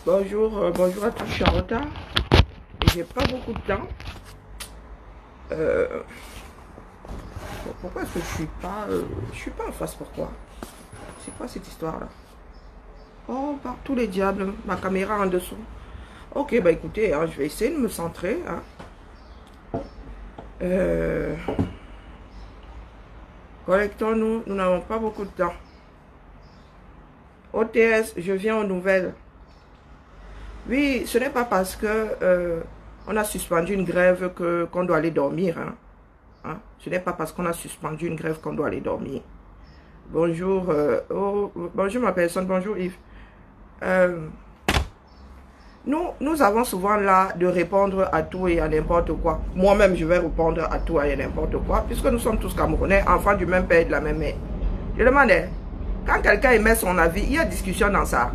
Bonjour, bonjour à tous, je suis en retard. J'ai pas beaucoup de temps. Pourquoi est-ce que je suis pas en face, pourquoi? C'est quoi cette histoire-là? Oh, par tous les diables, ma caméra en dessous. Ok, bah écoutez, hein, je vais essayer de me centrer. Hein. Connectons-nous, nous n'avons pas beaucoup de temps. OTS, je viens aux nouvelles. Oui, ce n'est pas parce que on a suspendu une grève qu'on doit aller dormir. Hein. Hein? Ce n'est pas parce qu'on a suspendu une grève qu'on doit aller dormir. Bonjour, bonjour ma personne, bonjour Yves. Nous avons souvent là de répondre à tout et à n'importe quoi. Moi-même, je vais répondre à tout et à n'importe quoi, puisque nous sommes tous Camerounais, enfants du même père et de la même mère. Je demandais, quand quelqu'un émet son avis, il y a discussion dans ça.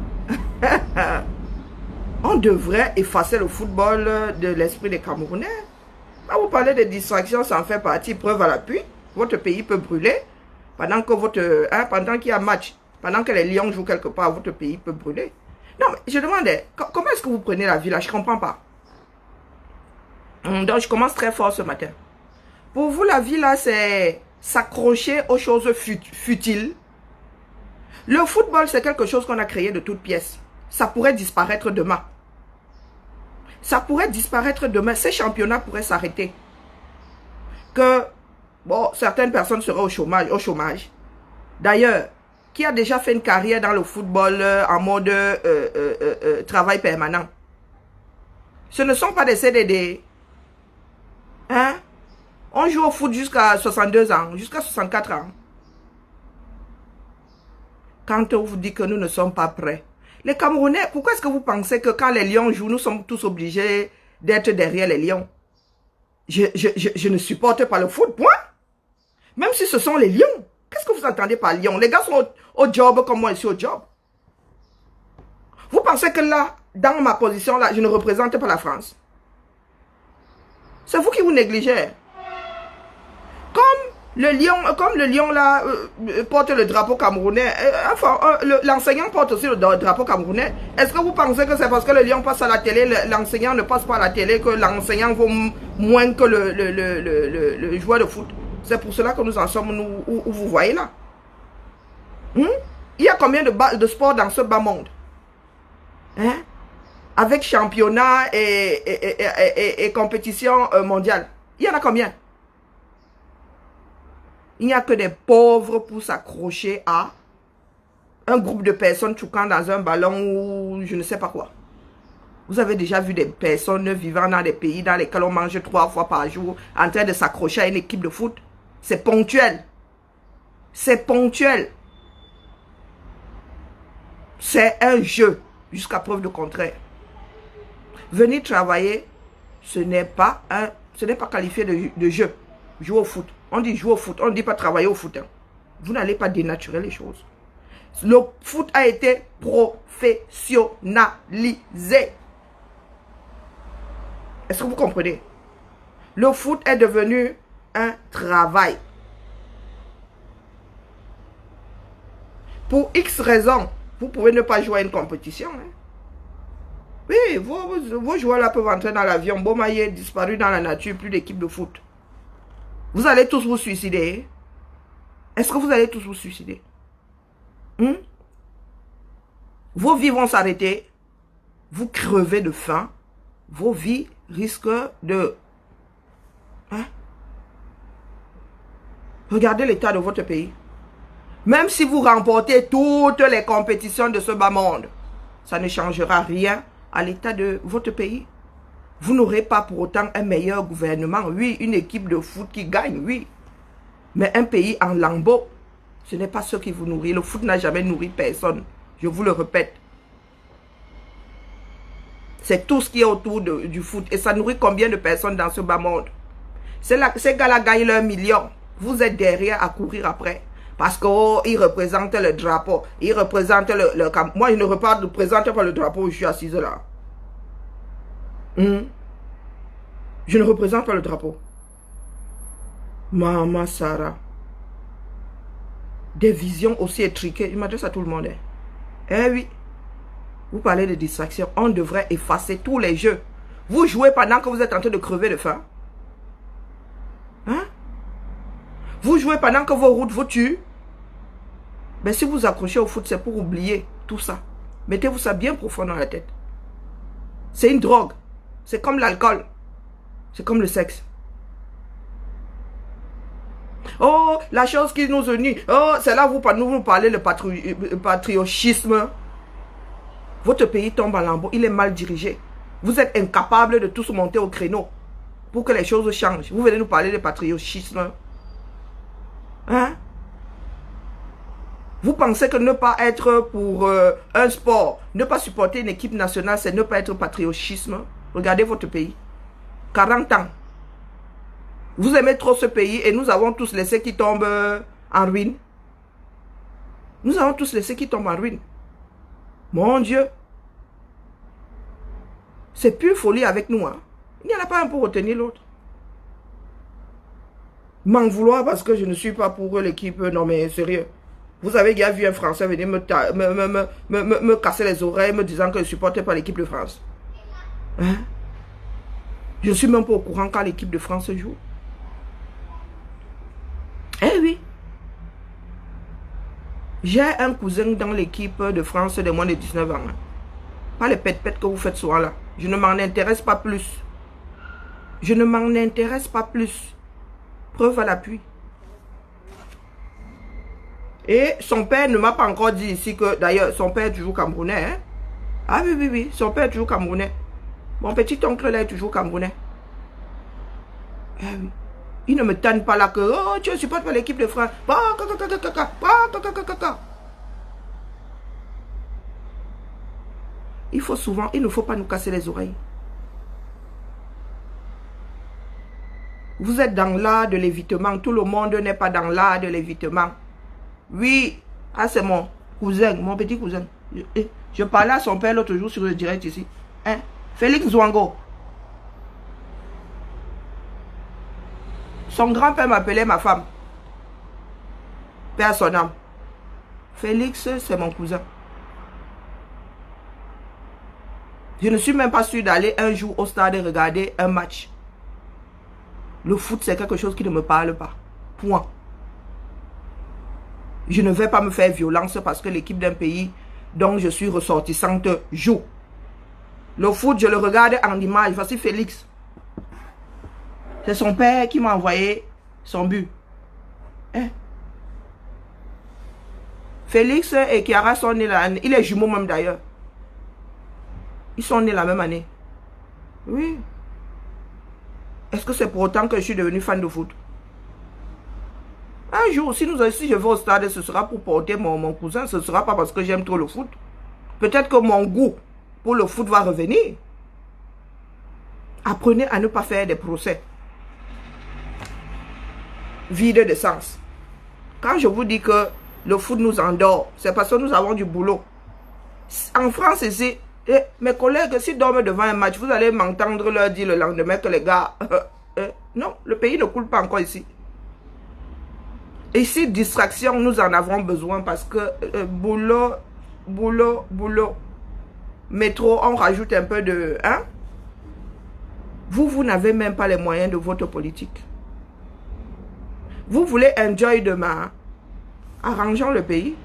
On devrait effacer le football de l'esprit des Camerounais. Quand vous parlez de distraction, ça en fait partie, preuve à l'appui. Votre pays peut brûler pendant que pendant qu'il y a match, pendant que les Lions jouent quelque part, votre pays peut brûler. Non, mais je demandais, comment est-ce que vous prenez la vie là? Je ne comprends pas. Donc, je commence très fort ce matin. Pour vous, la vie là, c'est s'accrocher aux choses futiles. Le football, c'est quelque chose qu'on a créé de toutes pièces. Ça pourrait disparaître demain. Ça pourrait disparaître demain. Ces championnats pourraient s'arrêter. Que, bon, certaines personnes seraient au chômage. D'ailleurs, qui a déjà fait une carrière dans le football en mode travail permanent? Ce ne sont pas des CDD. Hein? On joue au foot jusqu'à 62 ans, jusqu'à 64 ans. Quand on vous dit que nous ne sommes pas prêts, les Camerounais, pourquoi est-ce que vous pensez que quand les Lions jouent, nous sommes tous obligés d'être derrière les Lions? Je ne supporte pas le foot, point. Même si ce sont les Lions. Qu'est-ce que vous entendez par Lions? Les gars sont au job comme moi, je suis au job. Vous pensez que là, dans ma position, là, je ne représente pas la France? C'est vous qui vous négligez. Comme le lion là porte le drapeau camerounais, l'enseignant porte aussi le drapeau camerounais. Est-ce que vous pensez que c'est parce que le lion passe à la télé, l'enseignant ne passe pas à la télé, que l'enseignant vaut moins que le joueur de foot? C'est pour cela que nous en sommes, nous, où vous voyez là. Il y a combien de sports dans ce bas monde? Hein? Avec championnat et compétition mondiale. Il y en a combien? Il n'y a que des pauvres pour s'accrocher à un groupe de personnes chouquant dans un ballon ou je ne sais pas quoi. Vous avez déjà vu des personnes vivant dans des pays dans lesquels on mange 3 fois par jour en train de s'accrocher à une équipe de foot? C'est ponctuel. C'est ponctuel. C'est un jeu, jusqu'à preuve du contraire. Venir travailler, ce n'est pas qualifié de jeu. Jouer au foot. On dit jouer au foot, on ne dit pas travailler au foot. Hein. Vous n'allez pas dénaturer les choses. Le foot a été professionnalisé. Est-ce que vous comprenez? Le foot est devenu un travail. Pour X raisons, vous pouvez ne pas jouer à une compétition. Hein. Oui, vos joueurs là peuvent entrer dans l'avion. Bomaye est disparu dans la nature, plus d'équipe de foot. Vous allez tous vous suicider. Est-ce que vous allez tous vous suicider? Vos vies vont s'arrêter. Vous crevez de faim. Vos vies risquent de... Hein? Regardez l'état de votre pays. Même si vous remportez toutes les compétitions de ce bas monde, ça ne changera rien à l'état de votre pays. Vous n'aurez pas pour autant un meilleur gouvernement. Oui, une équipe de foot qui gagne, oui. Mais un pays en lambeaux, ce n'est pas ce qui vous nourrit. Le foot n'a jamais nourri personne. Je vous le répète. C'est tout ce qui est autour du foot. Et ça nourrit combien de personnes dans ce bas monde? Ces gars-là gagnent leurs millions. Vous êtes derrière à courir après. Parce qu'ils représentent le drapeau. Ils représentent le camp. Moi, je ne représente pas le drapeau où je suis assise là. Je ne représente pas le drapeau. Maman Sarah. Des visions aussi étriquées. Je m'adresse à tout le monde. Eh oui. Vous parlez de distraction. On devrait effacer tous les jeux. Vous jouez pendant que vous êtes en train de crever de faim. Hein? Vous jouez pendant que vos routes vous tuent. Mais si vous accrochez au foot, c'est pour oublier tout ça. Mettez-vous ça bien profond dans la tête. C'est une drogue. C'est comme l'alcool. C'est comme le sexe. Oh, la chose qui nous unit. Oh, c'est là où vous parlez le patriotisme. Votre pays tombe en lambeaux. Il est mal dirigé. Vous êtes incapable de tous monter au créneau pour que les choses changent. Vous venez nous parler de patriotisme. Hein? Vous pensez que ne pas être pour un sport, ne pas supporter une équipe nationale, c'est ne pas être patriotisme? Regardez votre pays. 40 ans. Vous aimez trop ce pays et nous avons tous laissé qui tombe en ruine. Nous avons tous laissé qui tombe en ruine. Mon Dieu. C'est pure folie avec nous. Hein? Il n'y en a pas un pour retenir l'autre. M'en vouloir parce que je ne suis pas pour l'équipe. Non mais sérieux. Vous avez déjà vu un Français venir me casser les oreilles me disant que je ne supportais pas l'équipe de France. Hein? Je ne suis même pas au courant quand l'équipe de France joue. Eh oui. J'ai un cousin dans l'équipe de France de moins de 19 ans. Hein. Pas les pète-pète que vous faites souvent là. Je ne m'en intéresse pas plus. Je ne m'en intéresse pas plus. Preuve à l'appui. Et son père ne m'a pas encore dit ici que, d'ailleurs, son père est toujours camerounais. Hein? Ah oui, oui, oui, son père est toujours camerounais. Mon petit oncle là est toujours camerounais. Ah oui. Il ne me tanne pas là que, oh, tu ne supportes pas l'équipe de France. Il faut souvent, il ne faut pas nous casser les oreilles. Vous êtes dans l'art de l'évitement. Tout le monde n'est pas dans l'art de l'évitement. Oui, ah c'est mon cousin, mon petit cousin. Je parlais à son père l'autre jour sur le direct ici. Hein? Félix Zouango. Son grand-père m'appelait ma femme. Père son âme. Félix, c'est mon cousin. Je ne suis même pas sûr d'aller un jour au stade et regarder un match. Le foot, c'est quelque chose qui ne me parle pas. Point. Je ne vais pas me faire violence parce que l'équipe d'un pays dont je suis ressortissante joue. Le foot, je le regarde en image. Voici Félix. C'est son père qui m'a envoyé son but. Hein? Félix et Chiara sont nés là. Il est jumeau même d'ailleurs. Ils sont nés la même année. Oui. Est-ce que c'est pour autant que je suis devenu fan de foot? Un jour, si je vais au stade, ce sera pour porter mon cousin. Ce ne sera pas parce que j'aime trop le foot. Peut-être que mon goût pour le foot va revenir. Apprenez à ne pas faire des procès vides de sens. Quand je vous dis que le foot nous endort, c'est parce que nous avons du boulot. En France ici, mes collègues, s'ils dorment devant un match, vous allez m'entendre leur dire le lendemain que les gars, non, le pays ne coule pas encore ici. Ici, distraction, nous en avons besoin parce que boulot, boulot, boulot. Métro, on rajoute un peu de... Hein? Vous n'avez même pas les moyens de votre politique. Vous voulez enjoy demain, arrangeons le pays.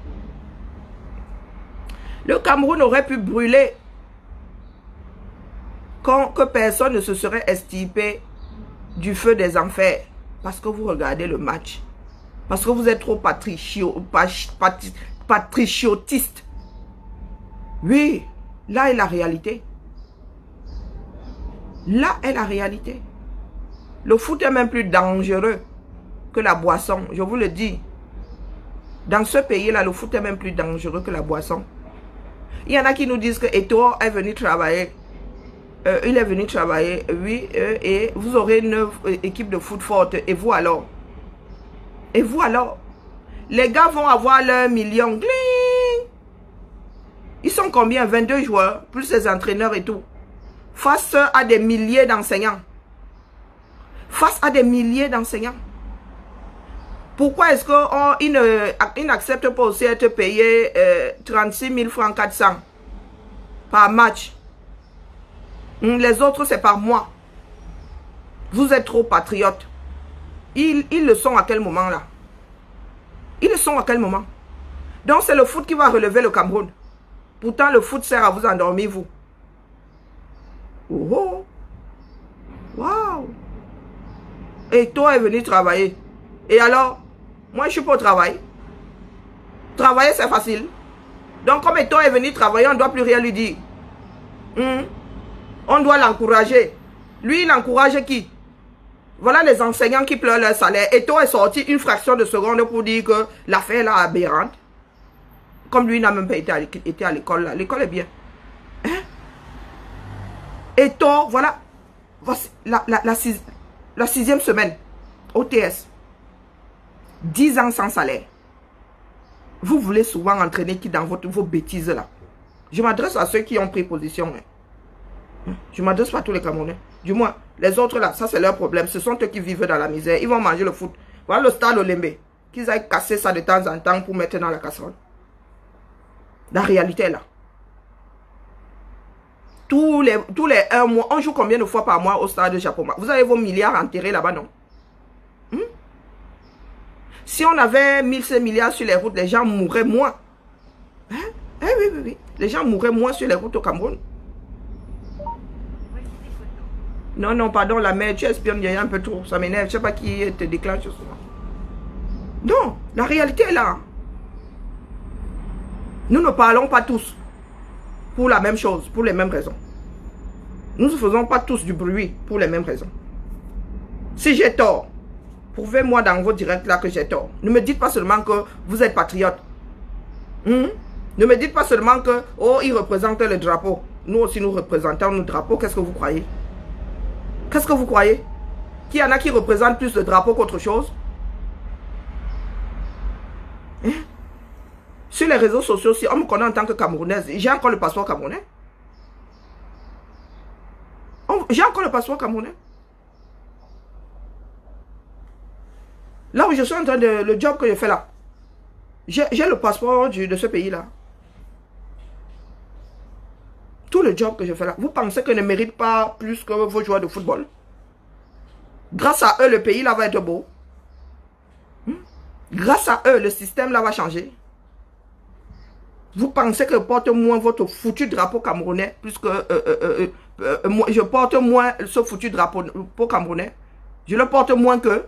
Le Cameroun aurait pu brûler que personne ne se serait extirpé du feu des enfers. Parce que vous regardez le match. Parce que vous êtes trop patriotistes. Oui, là est la réalité. Là est la réalité. Le foot est même plus dangereux que la boisson. Je vous le dis. Dans ce pays-là, le foot est même plus dangereux que la boisson. Il y en a qui nous disent que Eto'o est venu travailler. Il est venu travailler, oui, et vous aurez une équipe de foot forte. Et vous alors? Et vous alors? Les gars vont avoir leur million. Gling! Ils sont combien? 22 joueurs, plus les entraîneurs et tout. Face à des milliers d'enseignants. Face à des milliers d'enseignants. Pourquoi est-ce qu'ils n'acceptent pas aussi être payés 36 000 francs 400? par match. Les autres, c'est par mois. Vous êtes trop patriotes. Ils le sont à quel moment là? Ils le sont à quel moment? Donc c'est le foot qui va relever le Cameroun. Pourtant le foot sert à vous endormir vous. Oh oh. Waouh. Et toi est venu travailler. Et alors? Moi je suis pas au travail. Travailler c'est facile. Donc comme Eto est venu travailler, on ne doit plus rien lui dire. On doit l'encourager. Lui il encourage qui? Voilà les enseignants qui pleurent leur salaire. Eto est sorti une fraction de seconde pour dire que l'affaire là est aberrante. Comme lui n'a même pas été à l'école là. L'école est bien. Hein? Eto, voilà. Voici la sixième semaine. OTS. 10 ans sans salaire. Vous voulez souvent entraîner qui dans vos bêtises là. Je m'adresse à ceux qui ont pris position. Je ne m'adresse pas à tous les Camerounais. Du moins, les autres là, ça c'est leur problème. Ce sont eux qui vivent dans la misère. Ils vont manger le foot. Voilà le stade Olembe. Qu'ils aillent casser ça de temps en temps pour mettre dans la casserole. La réalité est là. Tous les 1 mois, on joue combien de fois par mois au stade de Japoma? Vous avez vos milliards enterrés là-bas, non? Si on avait 1500 milliards sur les routes, les gens mourraient moins. Hein? Eh oui, oui, oui. Les gens mourraient moins sur les routes au Cameroun. Non, non, pardon, la mère, tu espionnes Yaya un peu trop. Ça m'énerve. Je ne sais pas qui te déclenche ce soir. Non, la réalité est là. Nous ne parlons pas tous pour la même chose, pour les mêmes raisons. Nous ne faisons pas tous du bruit pour les mêmes raisons. Si j'ai tort, prouvez-moi dans vos directs là que j'ai tort. Ne me dites pas seulement que vous êtes patriote. Ne me dites pas seulement que, oh, ils représentent le drapeau. Nous aussi, nous représentons nos drapeaux. Qu'est-ce que vous croyez? Qu'est-ce que vous croyez? Qu'il y en a qui représentent plus le drapeau qu'autre chose? Hein? Sur les réseaux sociaux, si on me connaît en tant que Camerounaise, j'ai encore le passeport camerounais. J'ai encore le passeport camerounais. Là où je suis en train de... Le job que je fais là, j'ai le passeport de ce pays-là. Tout le job que je fais là. Vous pensez que je ne mérite pas plus que vos joueurs de football? Grâce à eux, le pays là va être beau. Grâce à eux, le système là va changer. Vous pensez que je porte moins votre foutu drapeau camerounais plus que... je porte moins ce foutu drapeau camerounais. Je le porte moins que...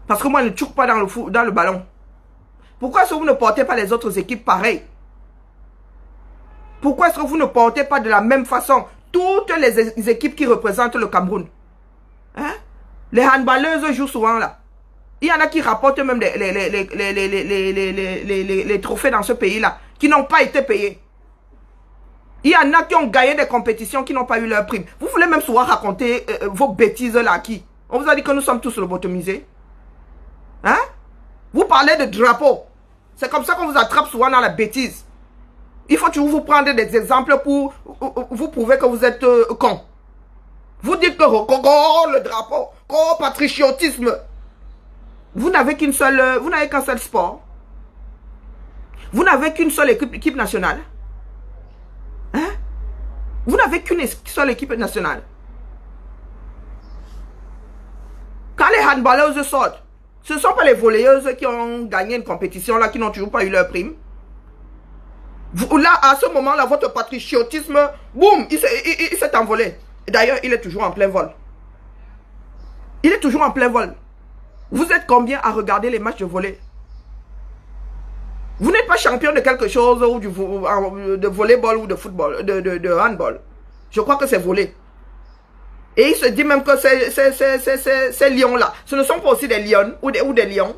Parce que moi, je ne tchouk pas dans le ballon. Pourquoi est-ce que vous ne portez pas les autres équipes pareilles? Pourquoi est-ce que vous ne portez pas de la même façon toutes les équipes qui représentent le Cameroun? Hein? Les handballeuses jouent souvent là. Il y en a qui rapportent même les trophées dans ce pays-là, qui n'ont pas été payés. Il y en a qui ont gagné des compétitions qui n'ont pas eu leur prime. Vous voulez même souvent raconter vos bêtises là à qui? On vous a dit que nous sommes tous lobotomisés. Hein? Vous parlez de drapeau. C'est comme ça qu'on vous attrape souvent dans la bêtise. Il faut toujours vous prendre des exemples pour vous prouver que vous êtes con. Vous dites que le drapeau, patriotisme. Vous n'avez qu'une seule, vous n'avez qu'un seul sport. Vous n'avez qu'une seule équipe nationale. Hein? Vous n'avez qu'une seule équipe nationale. Quand les handballeuses sortent, ce ne sont pas les volleyeuses qui ont gagné une compétition là, qui n'ont toujours pas eu leur prime. Vous, là, à ce moment-là, votre patriotisme, boum, il s'est envolé. D'ailleurs, il est toujours en plein vol. Il est toujours en plein vol. Vous êtes combien à regarder les matchs de volley? Vous n'êtes pas champion de quelque chose, ou de volleyball ou de football, de handball. Je crois que c'est volley. Et il se dit même que ces lions-là, ce ne sont pas aussi des lions ou des lions,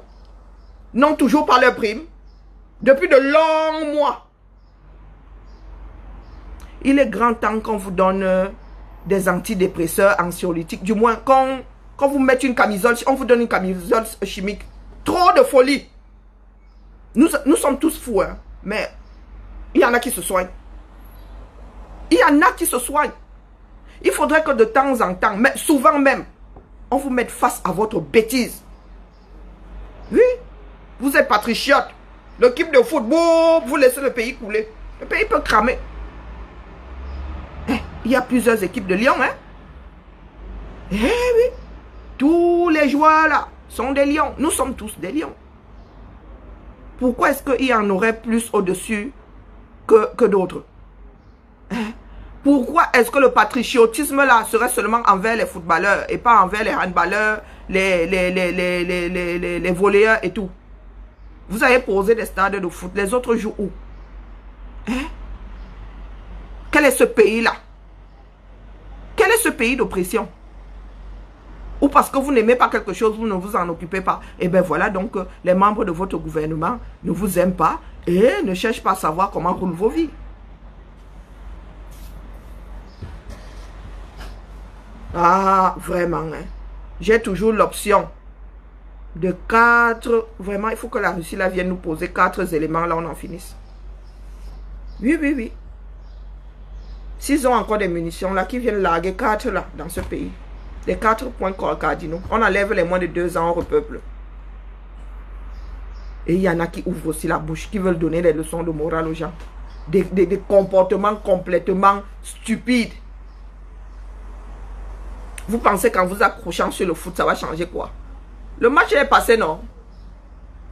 n'ont toujours pas leur prime, depuis de longs mois. Il est grand temps qu'on vous donne des antidépresseurs, anxiolytiques. Du moins, quand vous mettez une camisole, on vous donne une camisole chimique. Trop de folie. Nous sommes tous fous, hein, mais il y en a qui se soignent. Il y en a qui se soignent. Il faudrait que de temps en temps, mais souvent même, on vous mette face à votre bêtise. Oui, vous êtes patriote. L'équipe de football, vous laissez le pays couler. Le pays peut cramer. Il y a plusieurs équipes de Lyon, hein. Eh oui. Tous les joueurs là sont des lions. Nous sommes tous des lions. Pourquoi est-ce qu'il y en aurait plus au-dessus que d'autres? Pourquoi est-ce que le patriotisme là serait seulement envers les footballeurs et pas envers les handballeurs, les volleyeurs et tout? Vous avez posé des stades de foot. Les autres jouent où? Quel est ce pays-là? Quel est ce pays d'oppression? Ou parce que vous n'aimez pas quelque chose, vous ne vous en occupez pas. Et bien voilà, donc les membres de votre gouvernement ne vous aiment pas et ne cherchent pas à savoir comment roulent vos vies. Ah, vraiment, hein. J'ai toujours l'option de 4. Vraiment, il faut que la Russie là vienne nous poser 4 éléments, là on en finisse. Oui, oui, oui. S'ils ont encore des munitions là, qui viennent larguer 4 là, dans ce pays. Les 4 points cardinaux. On enlève les moins de 2 ans au repeuple. Et il y en a qui ouvrent aussi la bouche, qui veulent donner des leçons de morale aux gens. Des comportements complètement stupides. Vous pensez qu'en vous accrochant sur le foot, ça va changer quoi? Le match est passé, non?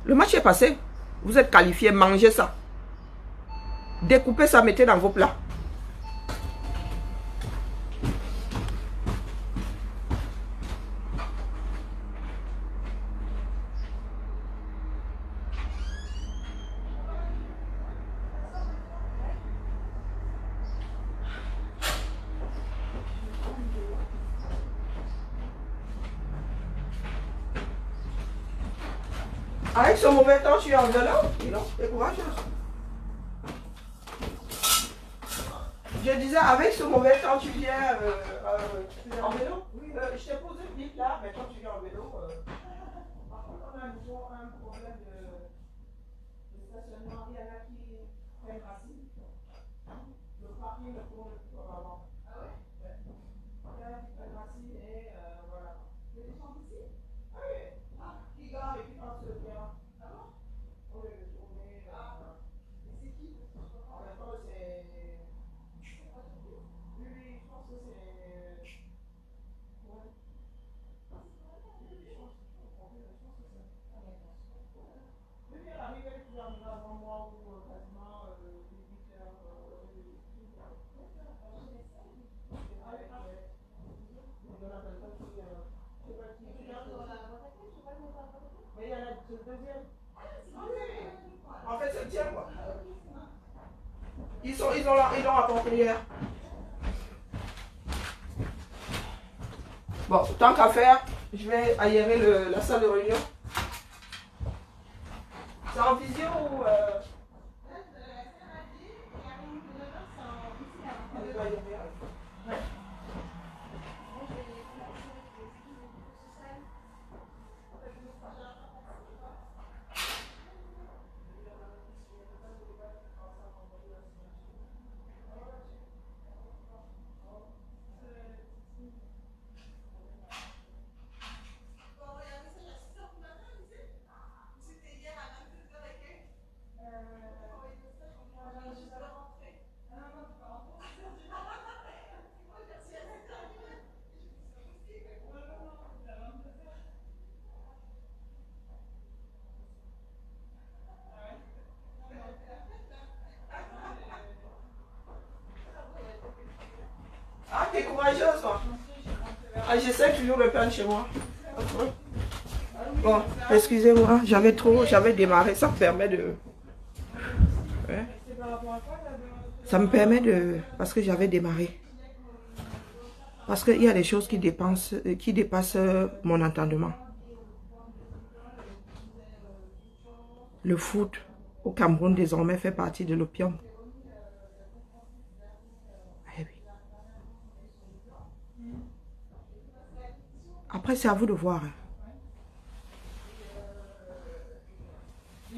Le match est passé. Vous êtes qualifiés, mangez ça. Découpez ça, mettez dans vos plats. Avec ce mauvais temps, je suis en vélo. Non, c'est courageuse. Je disais, avec ce mauvais temps, tu viens en vélo. Oui, je t'ai posé vite là, mais quand tu viens en vélo, par contre, on a nouveau un problème de stationnement. Il y en a qui prennent racine. Le parking ne tourne plus comme avant. Ah ouais? Ouais. Il y en a qui prennent racine et voilà. Il y a des gens ici? Ah oui. Ah, qui gardent et puis on se vient. Ah bon? On est retourné. Et c'est qui? En même temps, c'est. Oui, oui, je pense que c'est. Ouais. Oui, elle arrive, elle est toujours arrivée avant moi ou quasiment 8 heures. Mais il y en a le deuxième. Ah oui. En fait, c'est le tien, quoi. Ils l'ont apporté hier. Bon, tant qu'à faire, je vais aérer la salle de réunion. C'est en visio ou... Ah, t'es courageuse, toi. Ah, j'essaie toujours de peindre chez moi. Bon, excusez-moi, j'avais démarré, ça me permet de... Ouais. Ça me permet de... Parce que j'avais démarré. Parce qu'il y a des choses qui dépassent mon entendement. Le foot au Cameroun désormais fait partie de l'opium. Eh oui. Après, c'est à vous de voir.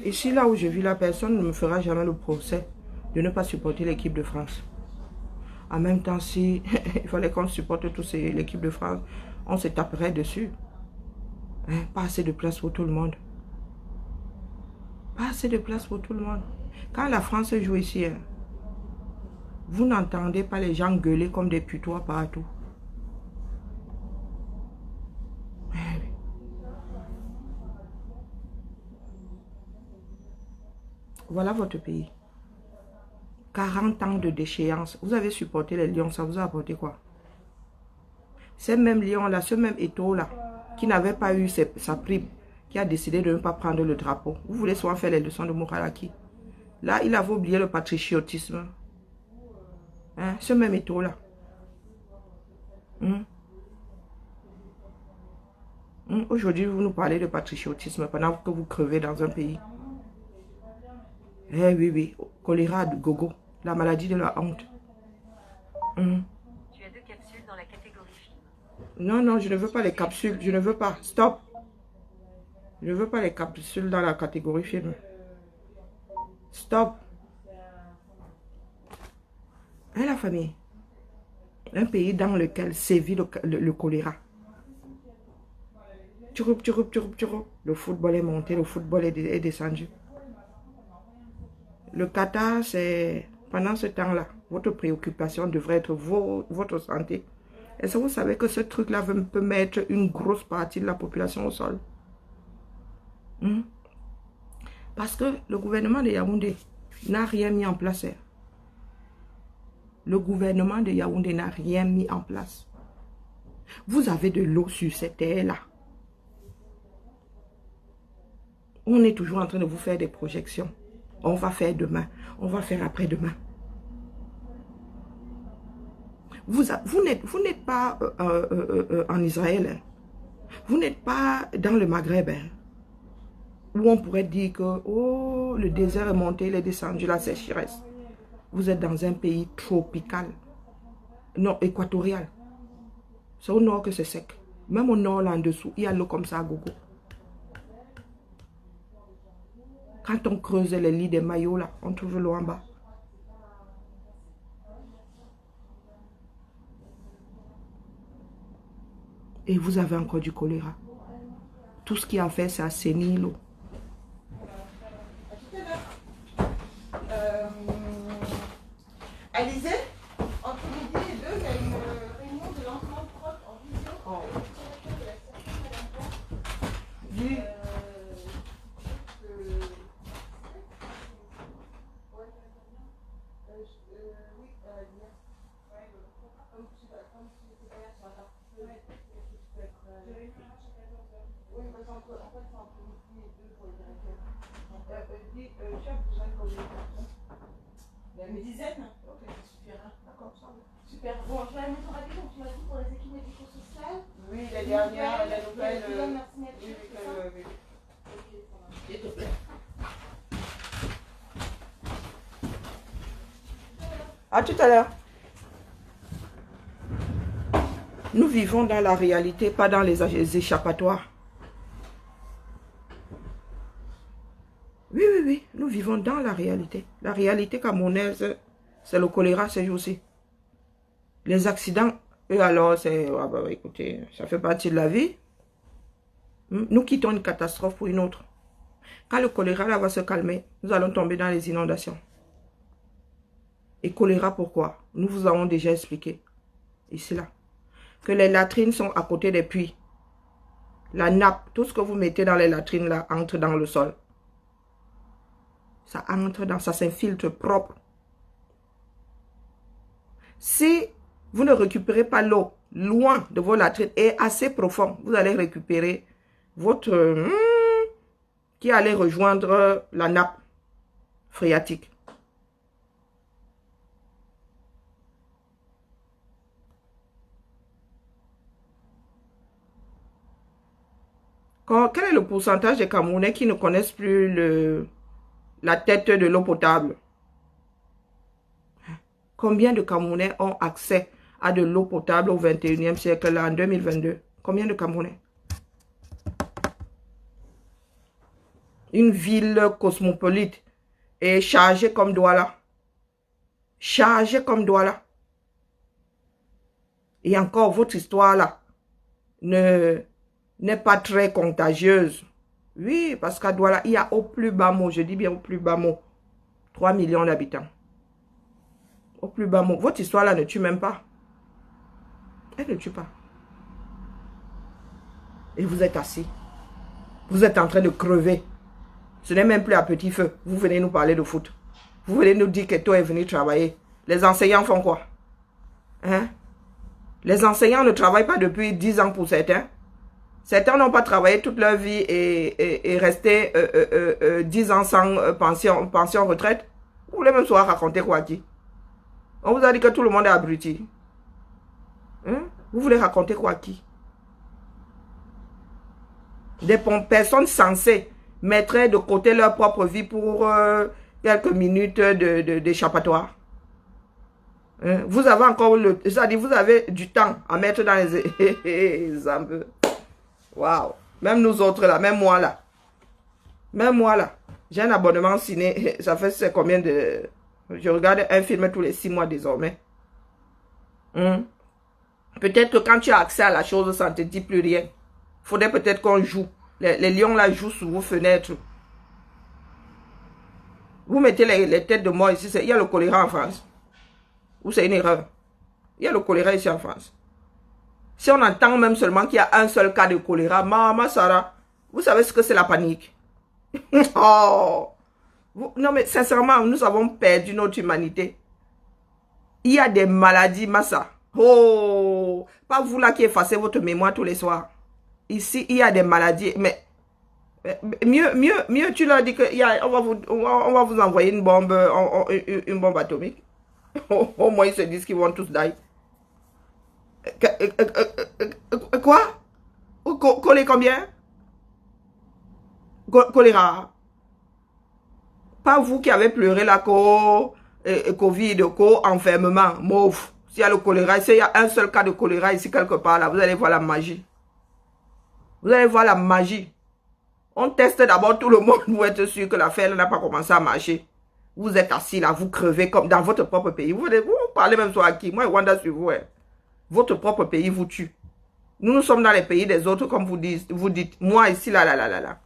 Ici, là où je vis, la personne ne me fera jamais le procès de ne pas supporter l'équipe de France. En même temps, si il fallait qu'on supporte tous l'équipe de France, on se taperait dessus. Hein, pas assez de place pour tout le monde. Pas assez de place pour tout le monde. Quand la France joue ici, hein, Vous n'entendez pas les gens gueuler comme des putois partout. Voilà votre pays. 40 ans de déchéance. Vous avez supporté les lions, ça vous a apporté quoi? Ces mêmes lions-là, ce même Eto'o-là, qui n'avait pas eu sa prime, qui a décidé de ne pas prendre le drapeau. Vous voulez souvent faire les leçons de morale à qui? Là, il avait oublié le patriotisme. Hein? Ce même Eto'o-là. Aujourd'hui, vous nous parlez de patriotisme pendant que vous crevez dans un pays. Eh oui, oui. Choléra de gogo. La maladie de la honte. Tu as 2 capsules dans la catégorie film. Non, non, je ne veux pas les capsules. Je ne veux pas. Stop. Je ne veux pas les capsules dans la catégorie film. Stop. Hein, la famille? Un pays dans lequel sévit le choléra. Turup. Le football est monté, le football est descendu. Le Qatar, c'est... Pendant ce temps-là, votre préoccupation devrait être votre santé. Est-ce que vous savez que ce truc-là peut mettre une grosse partie de la population au sol? Parce que le gouvernement de Yaoundé n'a rien mis en place. Le gouvernement de Yaoundé n'a rien mis en place. Vous avez de l'eau sur cette terre-là. On est toujours en train de vous faire des projections. On va faire demain. On va faire après-demain. Vous n'êtes pas en Israël. Hein. Vous n'êtes pas dans le Maghreb. Hein, où on pourrait dire que oh, le désert est monté, il est descendu, la sécheresse. Vous êtes dans un pays tropical. Non, équatorial. C'est au nord que c'est sec. Même au nord, là en dessous, il y a l'eau comme ça à gogo. Quand on creuse les lits des maillots, là, on trouve l'eau en bas. Et vous avez encore du choléra. Tout ce qui a fait, c'est assainir l'eau. Alizé, entre midi et 2, il y a une réunion de lancement de prod en visio. Dis. Une dizaine? Ok, ça suffira. D'accord, ça va. Super. Bon, je vais la mettre rapidement. Tu m'as dit pour les équipes médico-sociales. Oui, les dernières, les nouvelles. Oui, oui. ok, ça marche. S'il te plaît. À tout à l'heure. Nous vivons dans la réalité, pas dans les échappatoires. Oui, oui, oui. Nous vivons dans la réalité. La réalité camerounaise, c'est le choléra ces jours-ci. Les accidents, eux alors, c'est... Ah bah, écoutez, ça fait partie de la vie. Nous quittons une catastrophe pour une autre. Quand le choléra là va se calmer, nous allons tomber dans les inondations. Et choléra, pourquoi? Nous vous avons déjà expliqué. Ici, là. Que les latrines sont à côté des puits. La nappe, tout ce que vous mettez dans les latrines là, entre dans le sol. Ça entre dans, ça s'infiltre propre. Si vous ne récupérez pas l'eau loin de vos latrines et assez profond, vous allez récupérer votre... qui allait rejoindre la nappe phréatique. Quel est le pourcentage des Camerounais qui ne connaissent plus la tête de l'eau potable? Combien de Camerounais ont accès à de l'eau potable au 21e siècle, là, en 2022? Combien de Camerounais? Une ville cosmopolite et chargée comme Douala. Chargée comme Douala. Et encore, votre histoire là n'est pas très contagieuse. Oui, parce qu'à Douala, il y a au plus bas mot, je dis bien au plus bas mot, 3 millions d'habitants. Au plus plus bas mot. Votre histoire là ne tue même pas. Elle ne tue pas. Et vous êtes assis. Vous êtes en train de crever. Ce n'est même plus à petit feu. Vous venez nous parler de foot. Vous venez nous dire qu'Eto est venu travailler. Les enseignants font quoi? Hein? Les enseignants ne travaillent pas depuis 10 ans pour certains. Certains n'ont pas travaillé toute leur vie et resté 10 ans sans pension retraite. Vous voulez même soit raconter quoi à qui? On vous a dit que tout le monde est abruti. Hein? Vous voulez raconter quoi à qui? Des personnes censées mettraient de côté leur propre vie pour quelques minutes d'échappatoire. Hein? Vous avez encore c'est-à-dire vous avez du temps à mettre dans les ambes. Waouh. Même nous autres là, même moi là. Même moi là. J'ai un abonnement ciné. Ça fait c'est combien de... Je regarde un film tous les 6 mois désormais. Peut-être que quand tu as accès à la chose, ça ne te dit plus rien. Faudrait peut-être qu'on joue. Les lions là jouent sous vos fenêtres. Vous mettez les têtes de mort ici. Il y a le choléra en France. Ou c'est une erreur. Il y a le choléra ici en France. Si on entend même seulement qu'il y a un seul cas de choléra, Maman Sarah, vous savez ce que c'est la panique. Oh. Non mais sincèrement, nous avons perdu notre humanité. Il y a des maladies, Massa. Oh, pas vous là qui effacez votre mémoire tous les soirs. Ici, il y a des maladies, mais mieux tu leur dis que on va vous envoyer une bombe atomique. Au moins ils se disent qu'ils vont tous die. Quoi? Coller combien? Choléra. Pas vous qui avez pleuré la Covid, enfermement, mauve. S'il y a le choléra, s'il y a un seul cas de choléra ici quelque part, là, vous allez voir la magie. Vous allez voir la magie. On teste d'abord tout le monde pour être sûr que l'affaire n'a pas commencé à marcher. Vous êtes assis là, vous crevez comme dans votre propre pays. Vous parlez même sur à qui? Moi, Wanda sur vous. Hein. Votre propre pays vous tue. Nous sommes dans les pays des autres, comme vous dites. Moi, ici, là.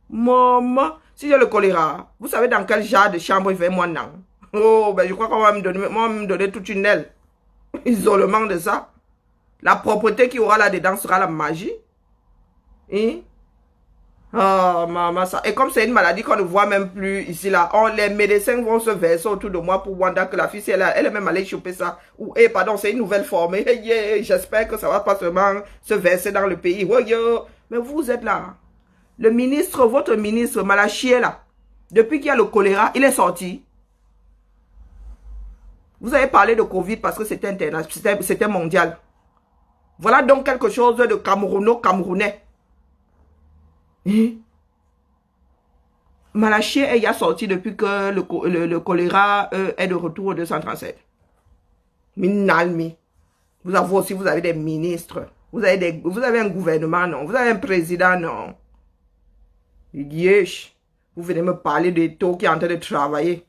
Maman, si j'ai le choléra, vous savez dans quel genre de chambre il fait moi, non? Oh, ben je crois qu'on va me donner toute une aile. Isolement de ça. La propreté qu'il y aura là-dedans sera la magie. Hein? Oh, maman, ça. Et comme c'est une maladie qu'on ne voit même plus ici, là, les médecins vont se verser autour de moi pour Wanda que la fille, elle est même allée choper ça. Ou, pardon, c'est une nouvelle forme. J'espère que ça va pas seulement se verser dans le pays. Mais vous êtes là. Le ministre, votre ministre, Malachier, là, depuis qu'il y a le choléra, il est sorti. Vous avez parlé de Covid parce que c'était international, c'était mondial. Voilà donc quelque chose de camerounais. Malachier est sorti depuis que le choléra est de retour au 237. Minalmi. Vous avez des ministres. Vous avez un gouvernement, non. Vous avez un président, non. Vous venez me parler de taux qui est en train de travailler.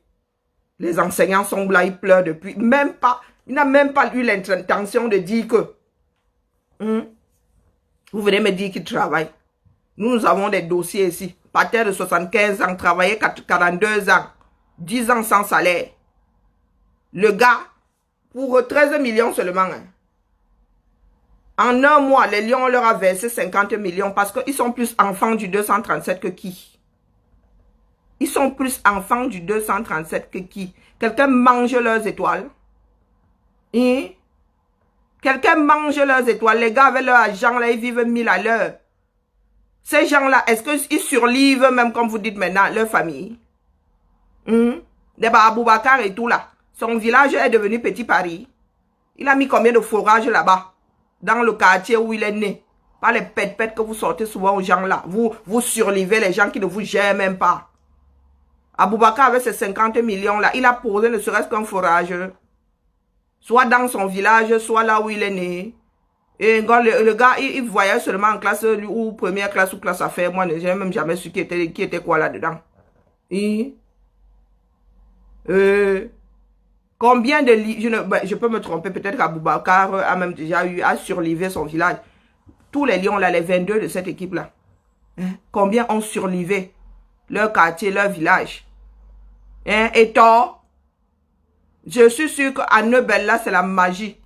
Les enseignants sont là, ils pleurent depuis. Il n'a même pas eu l'intention de dire que. Vous venez me dire qu'il travaille. Nous avons des dossiers ici. Pater de 75 ans, travaillé 42 ans. 10 ans sans salaire. Le gars, pour 13 millions seulement. Hein. En un mois, les Lions leur a versé 50 millions parce qu'ils sont plus enfants du 237 que qui? Ils sont plus enfants du 237 que qui? Quelqu'un mange leurs étoiles? Hein? Quelqu'un mange leurs étoiles? Les gars avec leur argent, là, ils vivent 1000 à l'heure. Ces gens-là, est-ce qu'ils survivent même comme vous dites maintenant, leur famille? Des Aboubakar et tout là. Son village est devenu Petit Paris. Il a mis combien de fourrage là-bas? Dans le quartier où il est né. Pas les pètes que vous sortez souvent aux gens là. Vous survivez les gens qui ne vous gèrent même pas. Aboubakar avec ses 50 millions là, il a posé ne serait-ce qu'un fourrage. Soit dans son village, soit là où il est né. Et le gars, il voyait seulement en classe ou première classe ou classe affaires. Moi, je n'ai même jamais su qui était quoi là-dedans. Combien de je peux me tromper, peut-être qu'Aboubacar a même déjà surlivé son village. Tous les lions là, les 22 de cette équipe-là. Combien ont surlivé leur quartier, leur village? Et toi, Je suis sûr qu'à Neubel, là, c'est la magie.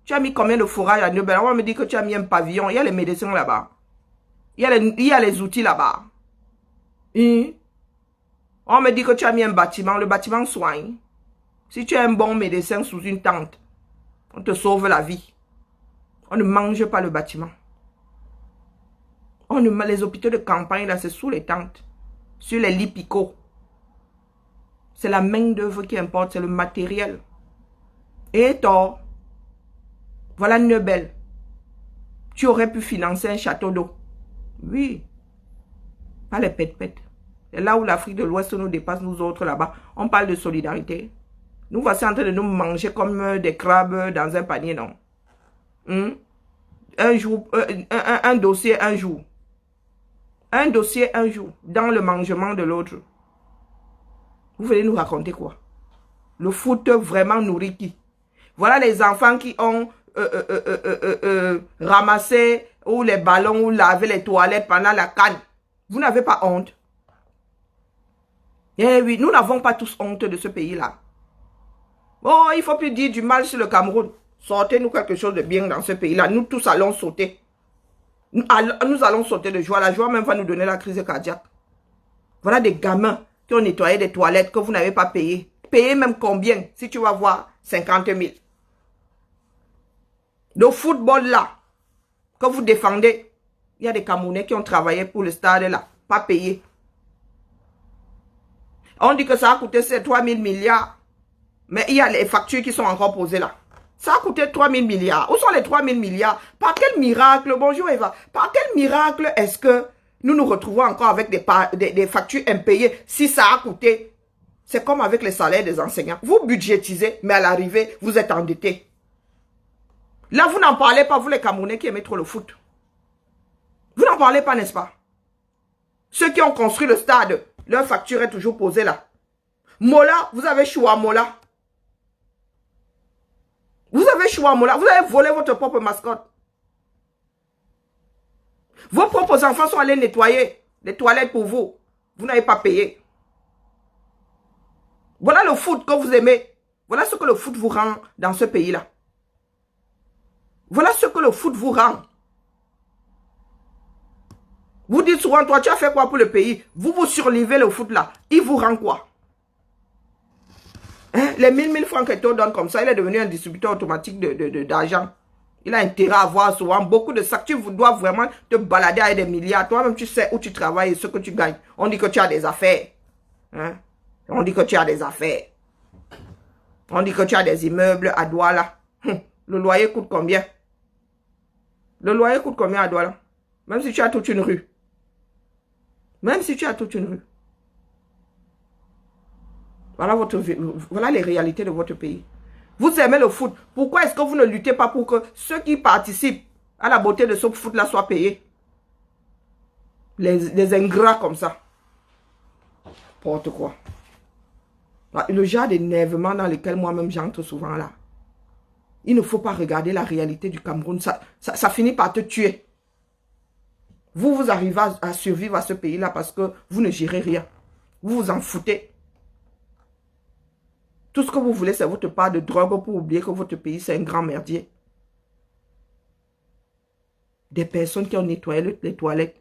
Tu as mis combien de fourrage à Neubel? On va me dire que tu as mis un pavillon. Il y a les médecins là-bas. Il y a les outils là-bas. On me dit que tu as mis un bâtiment. Le bâtiment soigne. Si tu es un bon médecin sous une tente, on te sauve la vie. On ne mange pas le bâtiment. Les hôpitaux de campagne, là, c'est sous les tentes. Sur les lits picots. C'est la main d'œuvre qui importe, c'est le matériel. Et toi, voilà Neubel. Tu aurais pu financer un château d'eau. Oui. Pas les pète-pète. C'est là où l'Afrique de l'Ouest nous dépasse, nous autres là-bas. On parle de solidarité. Nous voici en train de nous manger comme des crabes dans un panier, non? Un jour, un dossier un jour. Un dossier un jour. Dans le mangement de l'autre. Vous venez nous raconter quoi? Le foot vraiment nourrit qui? Voilà les enfants qui ont ramassé ou les ballons ou lavé les toilettes pendant la CAN. Vous n'avez pas honte? Eh oui, nous n'avons pas tous honte de ce pays-là. Oh, il ne faut plus dire du mal sur le Cameroun. Sortez-nous quelque chose de bien dans ce pays-là. Nous tous allons sauter. Nous allons sauter de joie. La joie même va nous donner la crise cardiaque. Voilà des gamins qui ont nettoyé des toilettes que vous n'avez pas payé. Payez même combien? Si tu vas voir 50 000. Le football là, que vous défendez, il y a des Camerounais qui ont travaillé pour le stade là, pas payé. On dit que ça a coûté 3 000 milliards. Mais il y a les factures qui sont encore posées là. Ça a coûté 3 000 milliards. Où sont les 3 000 milliards? Par quel miracle, bonjour Eva, par quel miracle est-ce que nous nous retrouvons encore avec des factures impayées si ça a coûté? C'est comme avec les salaires des enseignants. Vous budgétisez, mais à l'arrivée, vous êtes endettés. Là, vous n'en parlez pas, vous les Camerounais qui aimez trop le foot. Vous n'en parlez pas, n'est-ce pas? Ceux qui ont construit le stade, leur facture est toujours posée là. Mola, vous avez choua Mola. Vous avez choua Mola. Vous avez volé votre propre mascotte. Vos propres enfants sont allés nettoyer les toilettes pour vous. Vous n'avez pas payé. Voilà le foot que vous aimez. Voilà ce que le foot vous rend dans ce pays-là. Voilà ce que le foot vous rend. Vous dites souvent, toi, tu as fait quoi pour le pays? Vous surlivez le foot là. Il vous rend quoi? Hein? Les 1000 francs que tu donnes comme ça, il est devenu un distributeur automatique d'argent. Il a intérêt à avoir souvent beaucoup de sacs. Tu dois vraiment te balader avec des milliards. Toi-même, tu sais où tu travailles et ce que tu gagnes. On dit que tu as des affaires. Hein? On dit que tu as des affaires. On dit que tu as des immeubles à Douala. Le loyer coûte combien? Le loyer coûte combien à Douala? Même si tu as toute une rue. Même si tu as toute une rue. Voilà les réalités de votre pays. Vous aimez le foot. Pourquoi est-ce que vous ne luttez pas pour que ceux qui participent à la beauté de ce foot-là soient payés? Les ingrats comme ça. N'importe quoi. Le genre d'énervement dans lequel moi-même j'entre souvent là. Il ne faut pas regarder la réalité du Cameroun. Ça finit par te tuer. Vous arrivez à survivre à ce pays-là parce que vous ne gérez rien. Vous vous en foutez. Tout ce que vous voulez, c'est votre part de drogue pour oublier que votre pays, c'est un grand merdier. Des personnes qui ont nettoyé les toilettes.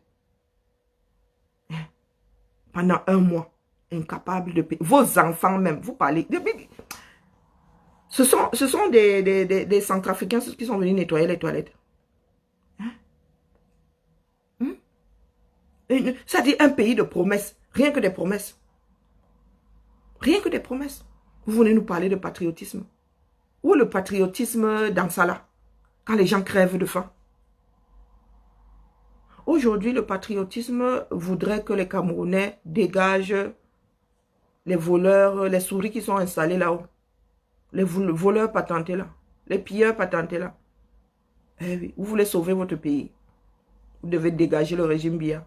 Pendant 1 mois. Incapables de payer. Vos enfants même, vous parlez. Ce sont des Centrafricains qui sont venus nettoyer les toilettes. Ça dit un pays de promesses. Rien que des promesses. Rien que des promesses. Vous venez nous parler de patriotisme. Où est le patriotisme dans ça là? Quand les gens crèvent de faim. Aujourd'hui, le patriotisme voudrait que les Camerounais dégagent les voleurs, les souris qui sont installés là-haut. Les voleurs patentés là. Les pilleurs patentés là. Eh oui, vous voulez sauver votre pays. Vous devez dégager le régime Biya.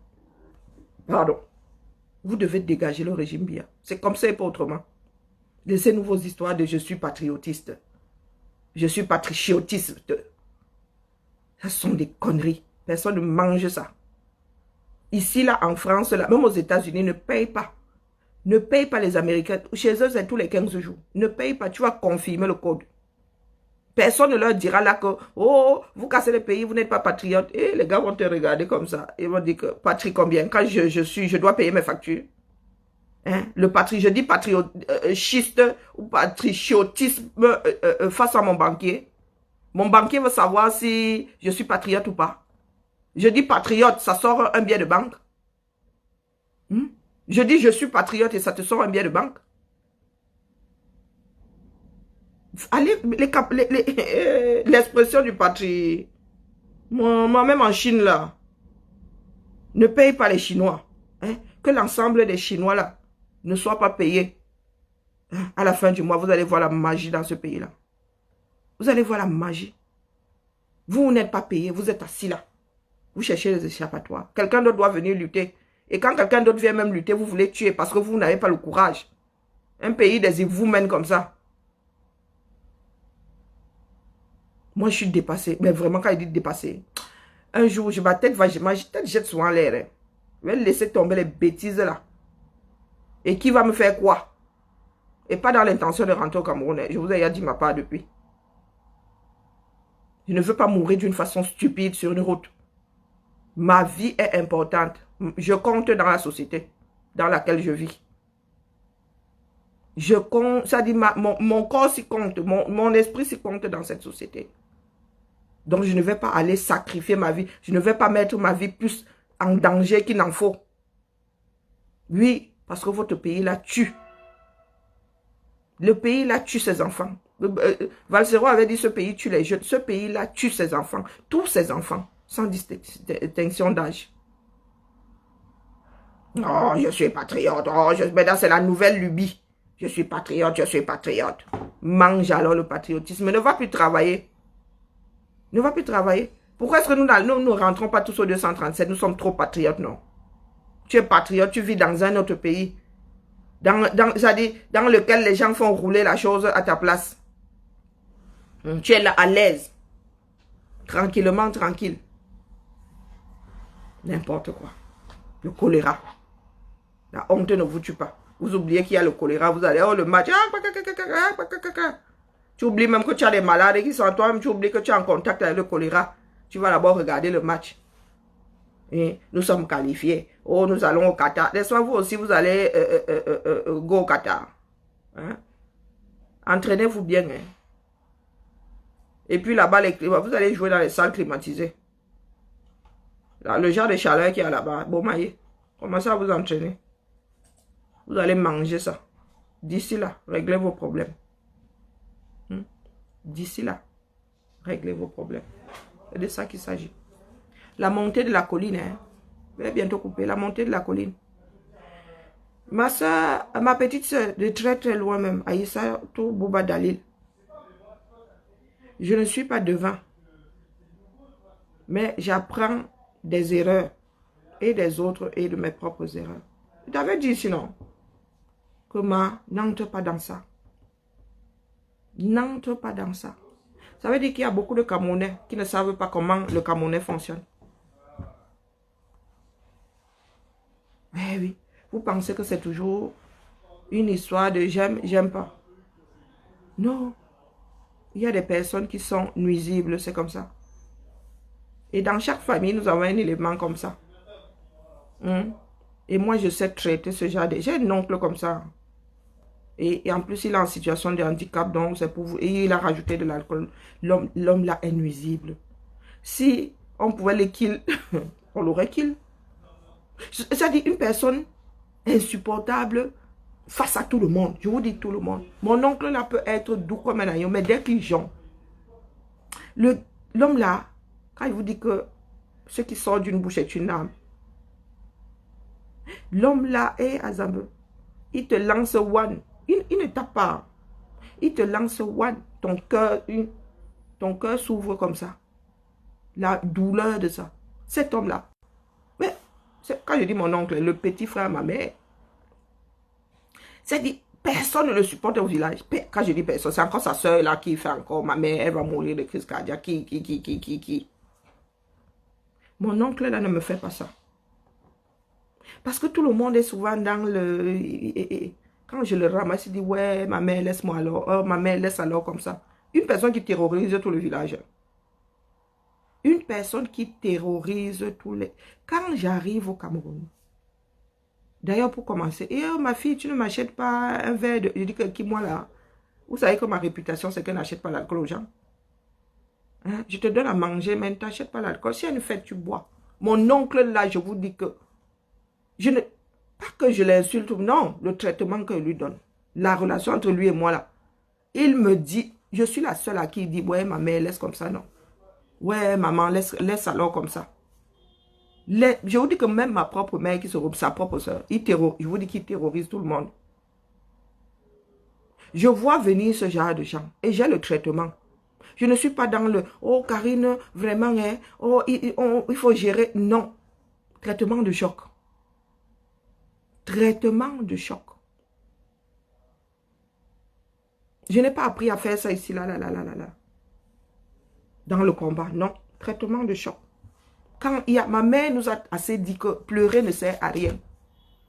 Pardon. Vous devez dégager le régime Biya. C'est comme ça et pas autrement. Laissez-nous vos histoires de je suis patriotiste. Je suis patriotiste. Ça sont des conneries. Personne ne mange ça. Ici, là, en France, là, même aux États-Unis, ne paye pas. Ne paye pas les Américains. Chez eux, c'est tous les 15 jours. Ne paye pas, tu vas confirmer le code. Personne ne leur dira là que, oh, vous cassez le pays, vous n'êtes pas patriote. Et les gars vont te regarder comme ça. Ils vont dire que, patrie combien? Quand je dois payer mes factures. Hein? Je dis patriochiste ou patriotisme face à mon banquier. Mon banquier veut savoir si je suis patriote ou pas. Je dis patriote, ça sort un billet de banque. Je dis je suis patriote et ça te sort un billet de banque. Allez, l'expression du patrie. Moi-même en Chine là, ne paye pas les Chinois. Hein? Que l'ensemble des Chinois là ne soit pas payé. Hein? À la fin du mois, vous allez voir la magie dans ce pays-là. Vous allez voir la magie. Vous n'êtes pas payé, vous êtes assis là. Vous cherchez les échappatoires. Quelqu'un d'autre doit venir lutter. Et quand quelqu'un d'autre vient même lutter, vous voulez tuer parce que vous n'avez pas le courage. Un pays des vous mène comme ça. Moi, je suis dépassé. Mais vraiment, quand il dit dépassé, un jour, ma tête jette souvent l'air. Hein. Je vais laisser tomber les bêtises là. Et qui va me faire quoi? Et pas dans l'intention de rentrer au Cameroun. Hein. Je vous ai déjà dit ma part depuis. Je ne veux pas mourir d'une façon stupide sur une route. Ma vie est importante. Je compte dans la société dans laquelle je vis. Je compte, ça dit mon corps s'y compte, mon esprit s'y compte dans cette société. Donc je ne vais pas aller sacrifier ma vie. Je ne vais pas mettre ma vie plus en danger qu'il n'en faut. Oui, parce que votre pays là tue. Le pays là tue ses enfants. Valsero avait dit ce pays tue les jeunes. Ce pays là tue ses enfants. Tous ses enfants. Sans distinction d'âge. Oh, je suis patriote. Oh, maintenant, c'est la nouvelle lubie. Je suis patriote, je suis patriote. Mange alors le patriotisme. Ne va plus travailler. Ne va plus travailler. Pourquoi est-ce que nous ne rentrons pas tous au 237? Nous sommes trop patriotes, non? Tu es patriote, tu vis dans un autre pays. Dans lequel les gens font rouler la chose à ta place. Tu es là à l'aise. Tranquillement, tranquille. N'importe quoi. Le choléra. La honte ne vous tue pas. Vous oubliez qu'il y a le choléra. Vous allez, oh le match. Tu oublies même que tu as des malades qui sont toi-même. Tu oublies que tu es en contact avec le choléra. Tu vas d'abord regarder le match. Et nous sommes qualifiés. Oh, nous allons au Qatar. Laissez-moi vous aussi, vous allez go au Qatar. Hein? Entraînez-vous bien. Hein? Et puis là-bas, vous allez jouer dans les salles climatisées. Là, le genre de chaleur qu'il y a là-bas. Bon, maillé. Commencez à vous entraîner. Vous allez manger ça. D'ici là, réglez vos problèmes. D'ici là, réglez vos problèmes. C'est de ça qu'il s'agit. La montée de la colline, hein. Je vais bientôt couper. La montée de la colline. Ma soeur, ma petite soeur, de très très loin même, Aïssa tout Bouba Dalil. Je ne suis pas devant. Mais j'apprends des erreurs. Et des autres et de mes propres erreurs. Je t'avais dit sinon. Que n'entre pas dans ça. N'entre pas dans ça. Ça veut dire qu'il y a beaucoup de Camerounais qui ne savent pas comment le Camerounais fonctionne. Eh oui. Vous pensez que c'est toujours une histoire de j'aime, j'aime pas. Non. Il y a des personnes qui sont nuisibles, c'est comme ça. Et dans chaque famille, nous avons un élément comme ça. Et moi, je sais traiter ce genre de... J'ai un oncle comme ça. Et en plus, il est en situation de handicap, donc c'est pour vous. Et il a rajouté de l'alcool. L'homme là est nuisible. Si on pouvait le kill, on l'aurait kill. C'est-à-dire une personne insupportable face à tout le monde. Je vous dis tout le monde. Mon oncle là peut être doux comme un agneau, mais dès qu'il jongle, l'homme là, quand il vous dit que ce qui sort d'une bouche est une âme, l'homme là est Azambe. Il te lance one. Il ne tape pas. Il te lance one. Ton cœur s'ouvre comme ça. La douleur de ça. Cet homme-là. Mais quand je dis mon oncle, le petit frère, ma mère, c'est dit, personne ne le supporte au village. Quand je dis personne, c'est encore sa soeur là qui fait encore, ma mère, elle va mourir de crise cardiaque. Qui. Mon oncle là ne me fait pas ça. Parce que tout le monde est souvent dans le... Quand je le ramasse, il dit, ouais, ma mère, laisse-moi alors. Oh, ma mère, laisse alors comme ça. Une personne qui terrorise tout le village. Une personne qui terrorise tous les... Quand j'arrive au Cameroun, d'ailleurs, pour commencer, et oh, ma fille, tu ne m'achètes pas un verre de... Je dis que qui, moi, là, vous savez que ma réputation, c'est qu'elle n'achète pas l'alcool aux gens. Hein? Je te donne à manger, mais ne t'achète pas l'alcool. Si elle ne fait, tu bois. Mon oncle, là, je vous dis que... Je ne... Pas que je l'insulte, non, le traitement que lui donne. La relation entre lui et moi, là. Il me dit, je suis la seule à qui il dit, ouais, ma mère, laisse comme ça, non. Ouais, maman, laisse alors comme ça. Je vous dis que même ma propre mère, qui se sa propre soeur, je vous dis qu'il terrorise tout le monde. Je vois venir ce genre de gens et j'ai le traitement. Je ne suis pas dans le, oh Karine, vraiment, hein, oh, il faut gérer. Non. Traitement de choc. Traitement de choc. Je n'ai pas appris à faire ça ici, là. Dans le combat, non. Traitement de choc. Quand il y a, ma mère nous a assez dit que pleurer ne sert à rien.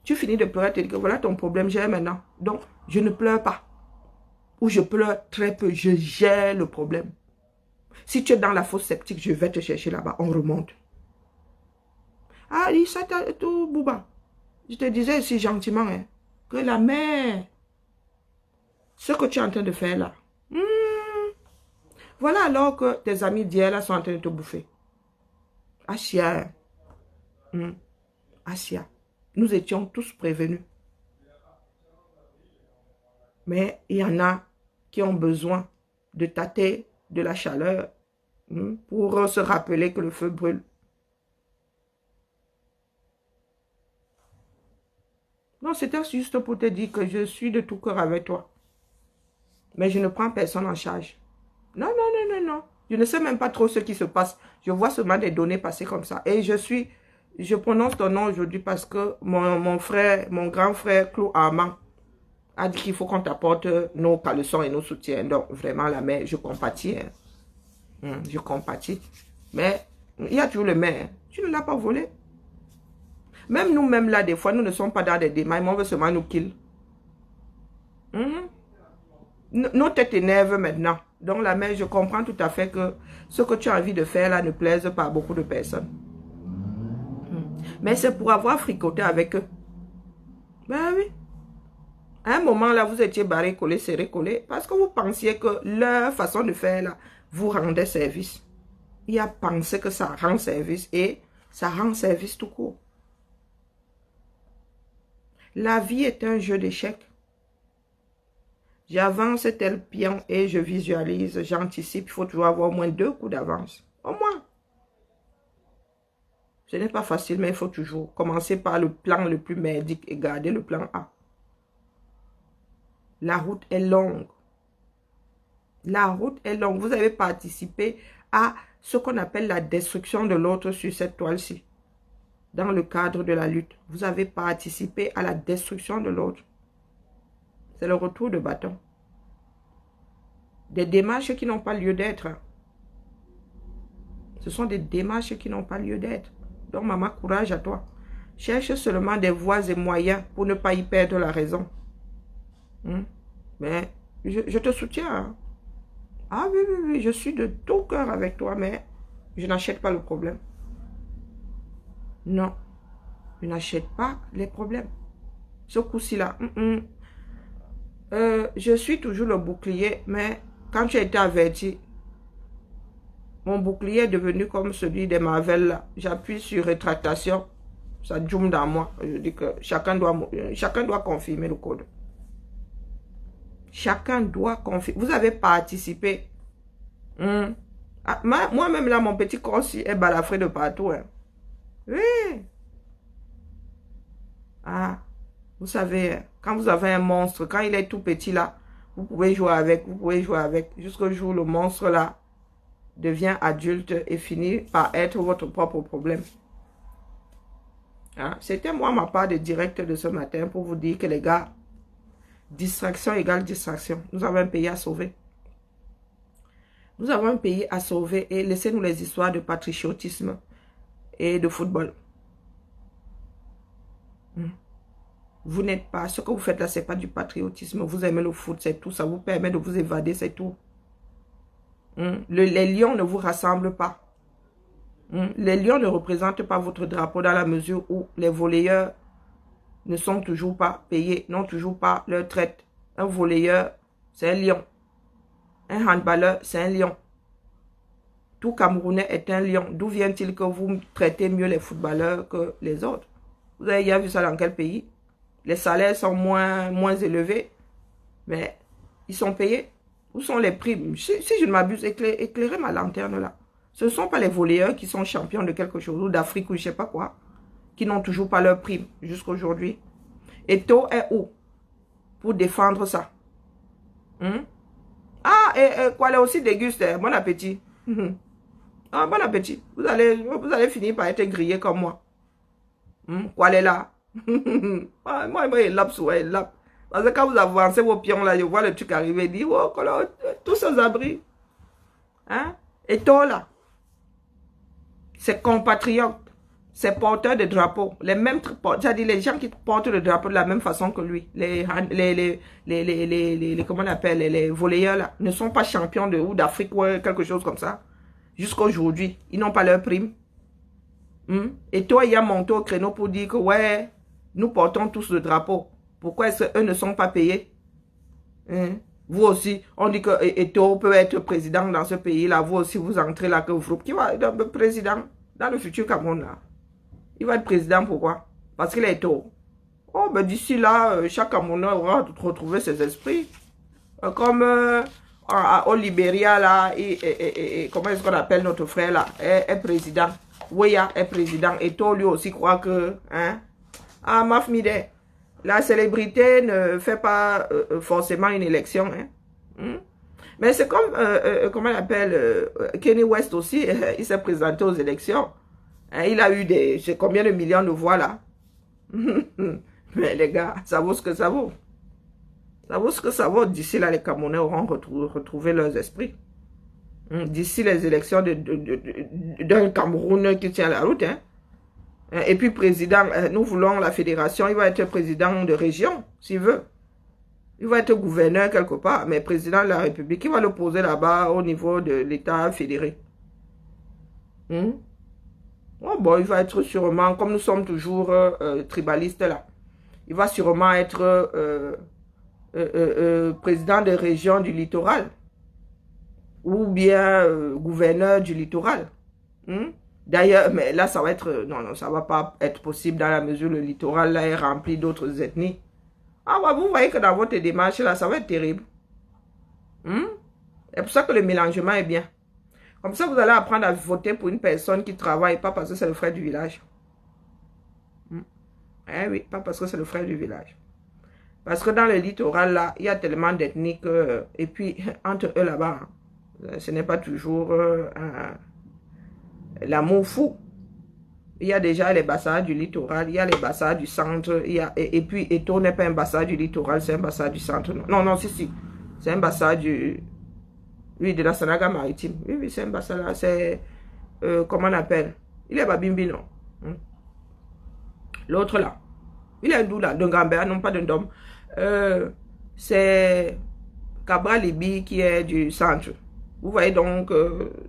Tu finis de pleurer, tu dis que voilà ton problème, j'ai maintenant. Donc, je ne pleure pas. Ou je pleure très peu, je gère le problème. Si tu es dans la fosse septique, je vais te chercher là-bas, on remonte. Ah, dis ça tout, Bouba. Je te disais si gentiment, hein, que la mère, ce que tu es en train de faire là, voilà alors que tes amis d'hier là sont en train de te bouffer. Asia, Asia, nous étions tous prévenus. Mais il y en a qui ont besoin de tâter de la chaleur pour se rappeler que le feu brûle. Non, c'était juste pour te dire que je suis de tout cœur avec toi. Mais je ne prends personne en charge. Non. Je ne sais même pas trop ce qui se passe. Je vois seulement des données passer comme ça. Et je prononce ton nom aujourd'hui parce que mon grand frère Clou Armand a dit qu'il faut qu'on t'apporte nos caleçons et nos soutiens. Donc, vraiment, la mère, je compatis. Hein. Je compatis. Mais, il y a toujours le maire. Tu ne l'as pas volé. Même nous-mêmes, là, des fois, nous ne sommes pas dans des démarches, mais on veut seulement nous kill. Nos têtes énervent maintenant. Donc, la mère, je comprends tout à fait que ce que tu as envie de faire, là, ne plaise pas à beaucoup de personnes. Mais c'est pour avoir fricoté avec eux. Ben oui. À un moment, là, vous étiez barré, collé, serré, collé, parce que vous pensiez que leur façon de faire, là, vous rendait service. Il a pensé que ça rend service et ça rend service tout court. La vie est un jeu d'échecs. J'avance tel pion et je visualise, j'anticipe. Il faut toujours avoir au moins 2 coups d'avance. Au moins. Ce n'est pas facile, mais il faut toujours commencer par le plan le plus merdique et garder le plan A. La route est longue. La route est longue. Vous avez participé à ce qu'on appelle la destruction de l'autre sur cette toile-ci. Dans le cadre de la lutte, vous avez participé à la destruction de l'autre. C'est le retour de bâton. Des démarches qui n'ont pas lieu d'être. Ce sont des démarches qui n'ont pas lieu d'être. Donc, maman, courage à toi. Cherche seulement des voies et moyens pour ne pas y perdre la raison. Mais je te soutiens. Hein. Ah oui, je suis de tout cœur avec toi, mais je n'achète pas le problème. Non, je n'achète pas les problèmes. Ce coup-ci là, je suis toujours le bouclier, mais quand tu as été averti, mon bouclier est devenu comme celui des Marvel là. J'appuie sur rétractation, ça zoome dans moi. Je dis que chacun doit confirmer le code. Chacun doit confirmer. Vous avez participé. Moi-même là, mon petit corps est balafré de partout. Hein. Oui. Ah, vous savez, quand vous avez un monstre, quand il est tout petit là, vous pouvez jouer avec, jusqu'au jour où le monstre là devient adulte et finit par être votre propre problème. Ah, c'était moi ma part de direct de ce matin pour vous dire que les gars, distraction égale distraction. Nous avons un pays à sauver. Nous avons un pays à sauver et laissez-nous les histoires de patriotisme et de football. Vous n'êtes pas, ce que vous faites là, c'est pas du patriotisme. Vous aimez le foot, c'est tout. Ça vous permet de vous évader, c'est tout. Les lions ne vous rassemblent pas. Les lions ne représentent pas votre drapeau dans la mesure où les volleyeurs ne sont toujours pas payés, n'ont toujours pas leur traite. Un volleyeur, c'est un lion. Un handballeur, c'est un lion. Tout Camerounais est un lion. D'où vient-il que vous traitez mieux les footballeurs que les autres? Vous avez déjà vu ça dans quel pays? Les salaires sont moins élevés, mais ils sont payés. Où sont les primes? Si je ne m'abuse, éclairez ma lanterne là. Ce ne sont pas les volleyeurs qui sont champions de quelque chose, ou d'Afrique, ou je ne sais pas quoi, qui n'ont toujours pas leur prime jusqu'à aujourd'hui. Eto'o est où pour défendre ça? Ah, et Kwale aussi déguste. Bon appétit. Ah, bon appétit. Vous allez finir par être grillé comme moi. Kwale est là. Moi, il lappe souvent, il lappe. Parce que quand vous avancez vos pions là, je vois le truc arriver, il dit, oh, tous ces abris. Eto'o là. C'est compatriotes. C'est porteurs de drapeaux. Les mêmes, c'est-à-dire les gens qui portent le drapeau de la même façon que lui. Comment on appelle, les volleyeurs là, ne sont pas champions de ou d'Afrique ou quelque chose comme ça. Jusqu'à aujourd'hui, ils n'ont pas leur prime. Et toi, il y a monté au créneau pour dire que ouais, nous portons tous le drapeau. Pourquoi est-ce qu'eux ne sont pas payés? Vous aussi, on dit que Eto'o peut être président dans ce pays-là. Vous aussi, vous entrez là que vous... Qui va être président dans le futur Cameroun là? Il va être président, pourquoi? Parce qu'il est Eto'o. Oh, ben d'ici là, chaque Camerounais aura retrouvé ses esprits. Comme au Libéria là, comment est-ce qu'on appelle notre frère là? Est président. Weah est président. Eto'o lui aussi croit que... Ah, Mafmide, la célébrité ne fait pas forcément une élection. Mais c'est comme, comment on appelle, Kenny West aussi, il s'est présenté aux élections. Il a eu je sais combien de millions de voix là. Mais les gars, ça vaut ce que ça vaut. Ça vaut ce que ça vaut. D'ici là, les Camerounais auront retrouvé leurs esprits. D'ici les élections d'un Cameroun qui tient la route. Et puis président, nous voulons la fédération, il va être président de région, s'il veut. Il va être gouverneur quelque part, mais président de la République, il va le poser là-bas au niveau de l'État fédéré. Oh bon, il va être sûrement, comme nous sommes toujours tribalistes là, il va sûrement être président de région du littoral. Ou bien gouverneur du littoral. D'ailleurs, mais là, ça va être... Non, ça va pas être possible dans la mesure où le littoral là est rempli d'autres ethnies. Ah ouais, vous voyez que dans votre démarche là, ça va être terrible. C'est pour ça que le mélangement est bien. Comme ça, vous allez apprendre à voter pour une personne qui travaille, pas parce que c'est le frère du village. Eh oui, pas parce que c'est le frère du village. Parce que dans le littoral là, il y a tellement d'ethnies que... Et puis, entre eux là-bas, ce n'est pas toujours l'amour fou. Il y a déjà les bassards du littoral, il y a les bassards du centre, et puis Eto'o n'est pas un bassard du littoral, c'est un bassard du centre. Non, si. C'est un bassard de la Sanaga maritime. Oui, c'est un bassard là, c'est... comment on appelle? Il est Babimbi, non? L'autre là. Il est d'où là? D'un Gambéa, non pas d'un Dom. C'est Cabra Libi qui est du centre. Vous voyez donc,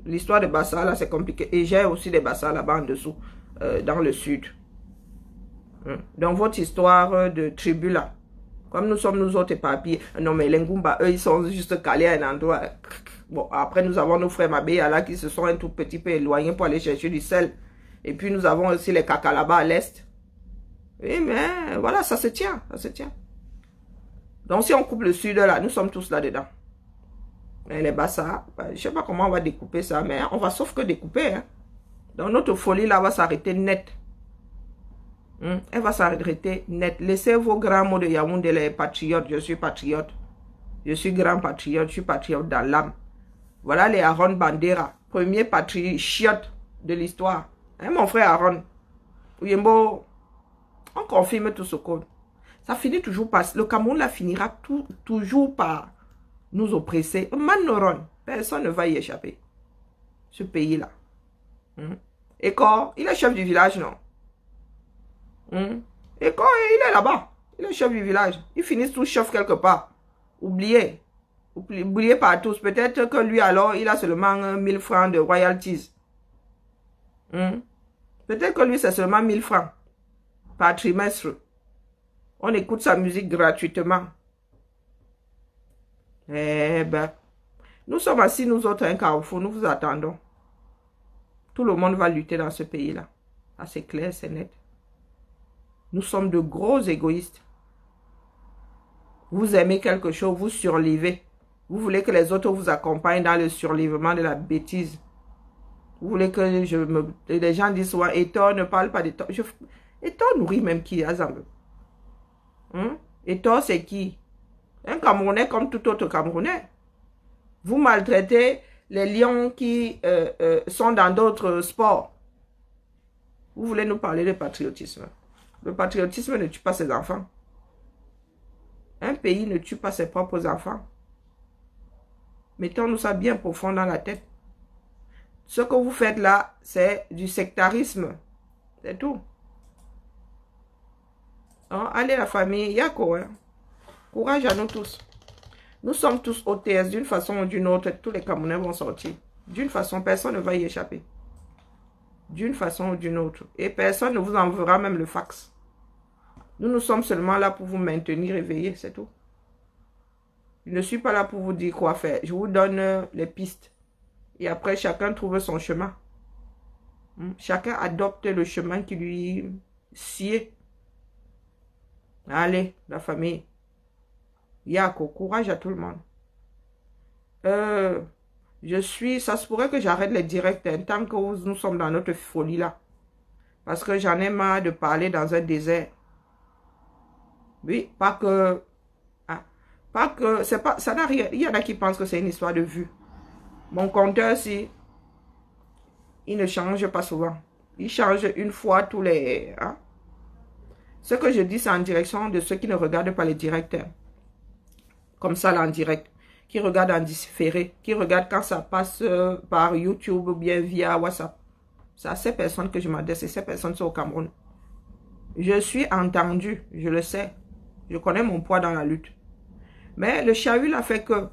l'histoire de Bassa, là, c'est compliqué. Et j'ai aussi des Bassa là-bas en dessous, dans le sud. Donc, votre histoire de tribu, là, comme nous sommes nous autres éparpillés. Non, mais les Ngumba, eux, ils sont juste calés à un endroit. Bon, après, nous avons nos frères Mabéya, là, qui se sont un tout petit peu éloignés pour aller chercher du sel. Et puis, nous avons aussi les Kaka là-bas à l'est. Oui, mais voilà, ça se tient, ça se tient. Donc, si on coupe le sud, là, nous sommes tous là-dedans. Mais les Bassa, je ne sais pas comment on va découper ça, mais on va sauf que découper. Donc notre folie là va s'arrêter net. Elle va s'arrêter net. Laissez vos grands mots de Yaoundé, les patriotes. Je suis patriote. Je suis grand patriote. Je suis patriote dans l'âme. Voilà les Aaron Bandera. Premier patriote de l'histoire. Mon frère Aaron. Ouyembo, on confirme tout ce code. Ça finit toujours par... Le Cameroun là finira toujours par... nous oppresser. Manoron, personne ne va y échapper. Ce pays-là. Et quand il est chef du village, non? Et quand il est là-bas, il est chef du village. Ils finissent tous chef quelque part. Oubliez. Oubliez par tous. Peut-être que lui alors, il a seulement 1000 francs de royalties. Peut-être que lui, c'est seulement 1000 francs par trimestre. On écoute sa musique gratuitement. Eh ben, nous sommes assis, nous autres, un carrefour, nous vous attendons. Tout le monde va lutter dans ce pays-là. Ah, c'est clair, c'est net. Nous sommes de gros égoïstes. Vous aimez quelque chose, vous surlivez. Vous voulez que les autres vous accompagnent dans le surlivement de la bêtise. Vous voulez que les gens disent, ouais, Etor ne parle pas d'Etor. Etor nourrit même qui, Azam. Etor, c'est qui? Un Camerounais comme tout autre Camerounais. Vous maltraitez les lions qui sont dans d'autres sports. Vous voulez nous parler de patriotisme. Le patriotisme ne tue pas ses enfants. Un pays ne tue pas ses propres enfants. Mettons-nous ça bien profond dans la tête. Ce que vous faites là, c'est du sectarisme. C'est tout. Oh, allez la famille, Yako, hein. Courage à nous tous. Nous sommes tous OTS d'une façon ou d'une autre. Tous les Camerounais vont sortir. D'une façon, personne ne va y échapper. D'une façon ou d'une autre. Et personne ne vous enverra même le fax. Nous sommes seulement là pour vous maintenir éveillés, c'est tout. Je ne suis pas là pour vous dire quoi faire. Je vous donne les pistes. Et après, chacun trouve son chemin. Chacun adopte le chemin qui lui sied. Allez, la famille. Yako, courage à tout le monde. Ça se pourrait que j'arrête les directs tant que nous sommes dans notre folie là. Parce que j'en ai marre de parler dans un désert. Oui, pas que... pas que... c'est pas, ça n'a rien... Il y en a qui pensent que c'est une histoire de vue. Mon compteur, si... il ne change pas souvent. Il change une fois tous les... Ce que je dis, c'est en direction de ceux qui ne regardent pas les directs. Comme ça, là, en direct. Qui regardent en différé. Qui regardent quand ça passe par YouTube ou bien via WhatsApp. C'est à ces personnes que je m'adresse. Et ces personnes sont au Cameroun. Je suis entendu. Je le sais. Je connais mon poids dans la lutte. Mais le chahut a fait que...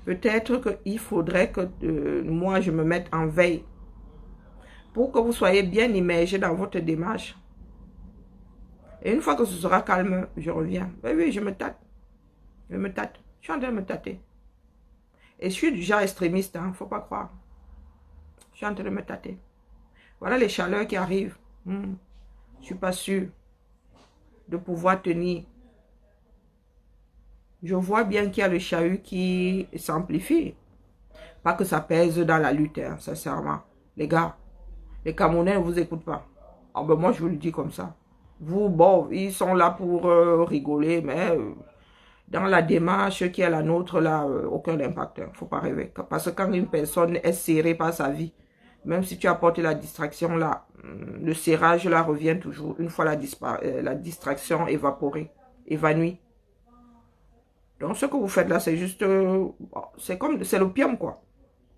Peut-être qu'il faudrait que moi, je me mette en veille. Pour que vous soyez bien immergés dans votre démarche. Et une fois que ce sera calme, je reviens. Oui, je me tâte. Je me tâte. Je suis en train de me tâter. Et je suis du genre extrémiste, hein, faut pas croire. Je suis en train de me tâter. Voilà les chaleurs qui arrivent. Je suis pas sûr de pouvoir tenir. Je vois bien qu'il y a le chahut qui s'amplifie. Pas que ça pèse dans la lutte, hein, sincèrement. Les gars, les Camerounais ne vous écoutent pas. Ah ben moi, je vous le dis comme ça. Vous, bon, ils sont là pour rigoler, mais dans la démarche qui est la nôtre, là, aucun impact. Faut pas rêver. Parce que quand une personne est serrée par sa vie, même si tu apportes la distraction, là, le serrage, là, revient toujours. Une fois la distraction évaporée, évanouie. Donc, ce que vous faites là, c'est juste... c'est l'opium, quoi.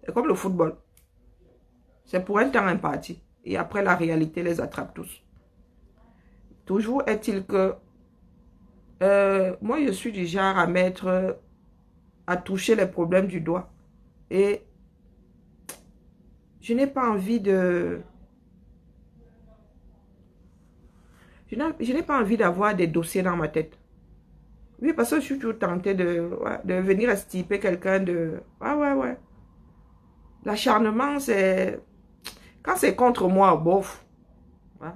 C'est comme le football. C'est pour un temps imparti. Et après, la réalité les attrape tous. Toujours est-il que... moi, je suis du genre à mettre... à toucher les problèmes du doigt. Et... je n'ai pas envie de... Je n'ai pas envie d'avoir des dossiers dans ma tête. Oui, parce que je suis toujours tentée de venir estiper quelqu'un de... Ouais. L'acharnement, c'est... Quand c'est contre moi, bof. Ouais.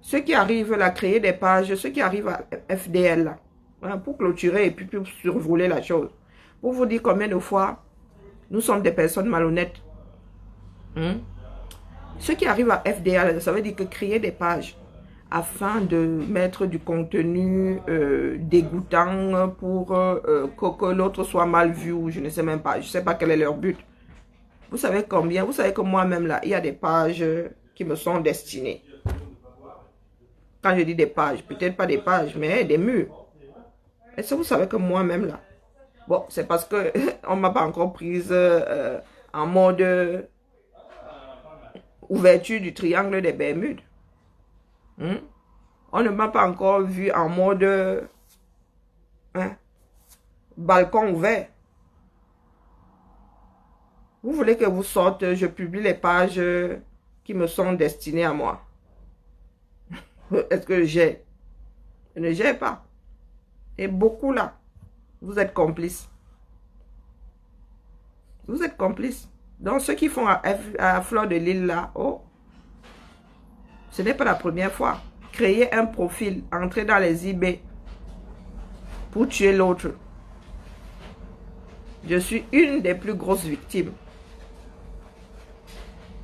Ceux qui arrivent à créer des pages, ceux qui arrivent à FDL, là, ouais, pour clôturer et puis pour survoler la chose. Pour vous dire combien de fois nous sommes des personnes malhonnêtes. Ceux qui arrivent à FDL, ça veut dire que créer des pages afin de mettre du contenu dégoûtant pour que l'autre soit mal vu ou je ne sais même pas. Je ne sais pas quel est leur but. Vous savez combien? Vous savez que moi-même là, il y a des pages qui me sont destinées. Quand je dis des pages, peut-être pas des pages, mais des murs. Est-ce que vous savez que moi-même là, bon, c'est parce que on m'a pas encore prise en mode ouverture du triangle des Bermudes. On ne m'a pas encore vu en mode balcon ouvert. Vous voulez que vous sorte, je publie les pages qui me sont destinées à moi. Est-ce que j'ai? Je ne gère pas. Et beaucoup là, vous êtes complices. Vous êtes complices. Donc ceux qui font à Fleur de Lys là, oh, ce n'est pas la première fois. Créer un profil, entrer dans les eBay pour tuer l'autre. Je suis une des plus grosses victimes.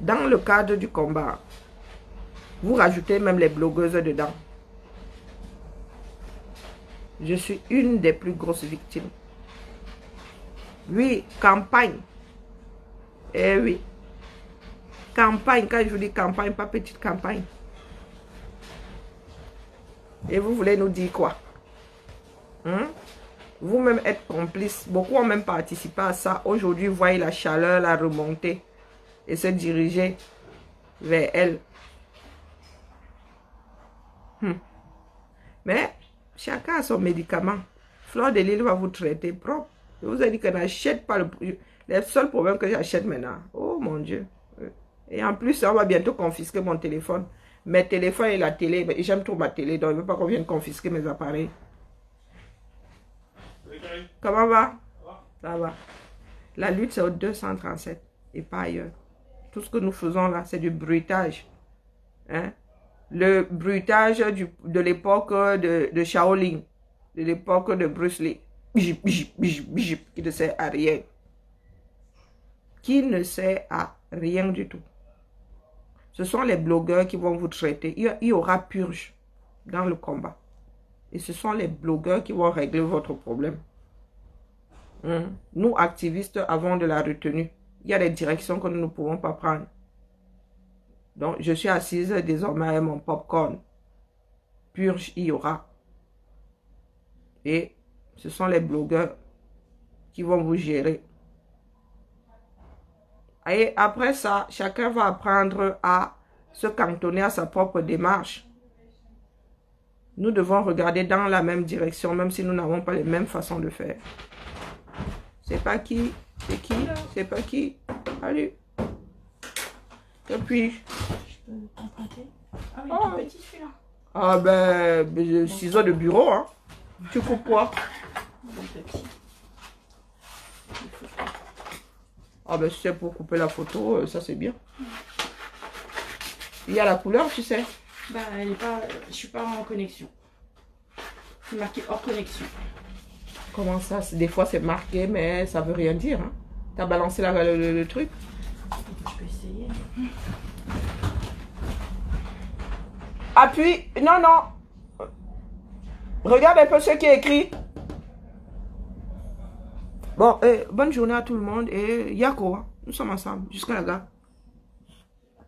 Dans le cadre du combat, vous rajoutez même les blogueuses dedans. Je suis une des plus grosses victimes. Oui, campagne. Eh oui. Campagne, quand je vous dis campagne, pas petite campagne. Et vous voulez nous dire quoi? Vous-même êtes complice. Beaucoup ont même participé à ça. Aujourd'hui, vous voyez la chaleur, la remontée. Et se diriger vers elle. Mais chacun a son médicament. Fleur de Lys va vous traiter propre. Je vous ai dit que n'achète pas les seuls problèmes que j'achète maintenant. Oh mon Dieu. Et en plus, on va bientôt confisquer mon téléphone. Mes téléphones et la télé. J'aime trop ma télé, donc je ne veux pas qu'on vienne confisquer mes appareils. Comment va? Ça va. La lutte, c'est au 237 et pas ailleurs. Tout ce que nous faisons là, c'est du bruitage. Le bruitage de l'époque de Shaolin, de l'époque de Bruce Lee. Bijip, bijip, bijip, bijip, qui ne sert à rien. Qui ne sert à rien du tout. Ce sont les blogueurs qui vont vous traiter. Il y aura purge dans le combat. Et ce sont les blogueurs qui vont régler votre problème. Nous, activistes, avons de la retenue. Il y a des directions que nous ne pouvons pas prendre. Donc, je suis assise désormais avec mon popcorn. Purge, il y aura. Et ce sont les blogueurs qui vont vous gérer. Et après ça, chacun va apprendre à se cantonner à sa propre démarche. Nous devons regarder dans la même direction, même si nous n'avons pas les mêmes façons de faire. C'est pas qui? C'est qui? C'est pas qui? Allez. Et puis. Je peux t'emprunter? Ah oui, Oh. tout petit celui-là. Ah ben, ciseaux de bureau, hein. Tu coupes quoi? Bon petit. Ah ben, si c'est pour couper la photo, ça c'est bien. Il y a la couleur, tu sais. Bah, elle est pas. Je suis pas en connexion. C'est marqué hors connexion. Comment ça? Des fois c'est marqué, mais ça veut rien dire. Hein. T'as balancé le truc? Je peux essayer. Appuie. Non, non. Regarde un peu ce qui est écrit. Bon, bonne journée à tout le monde. Et Yako, hein. Nous sommes ensemble jusqu'à la gare.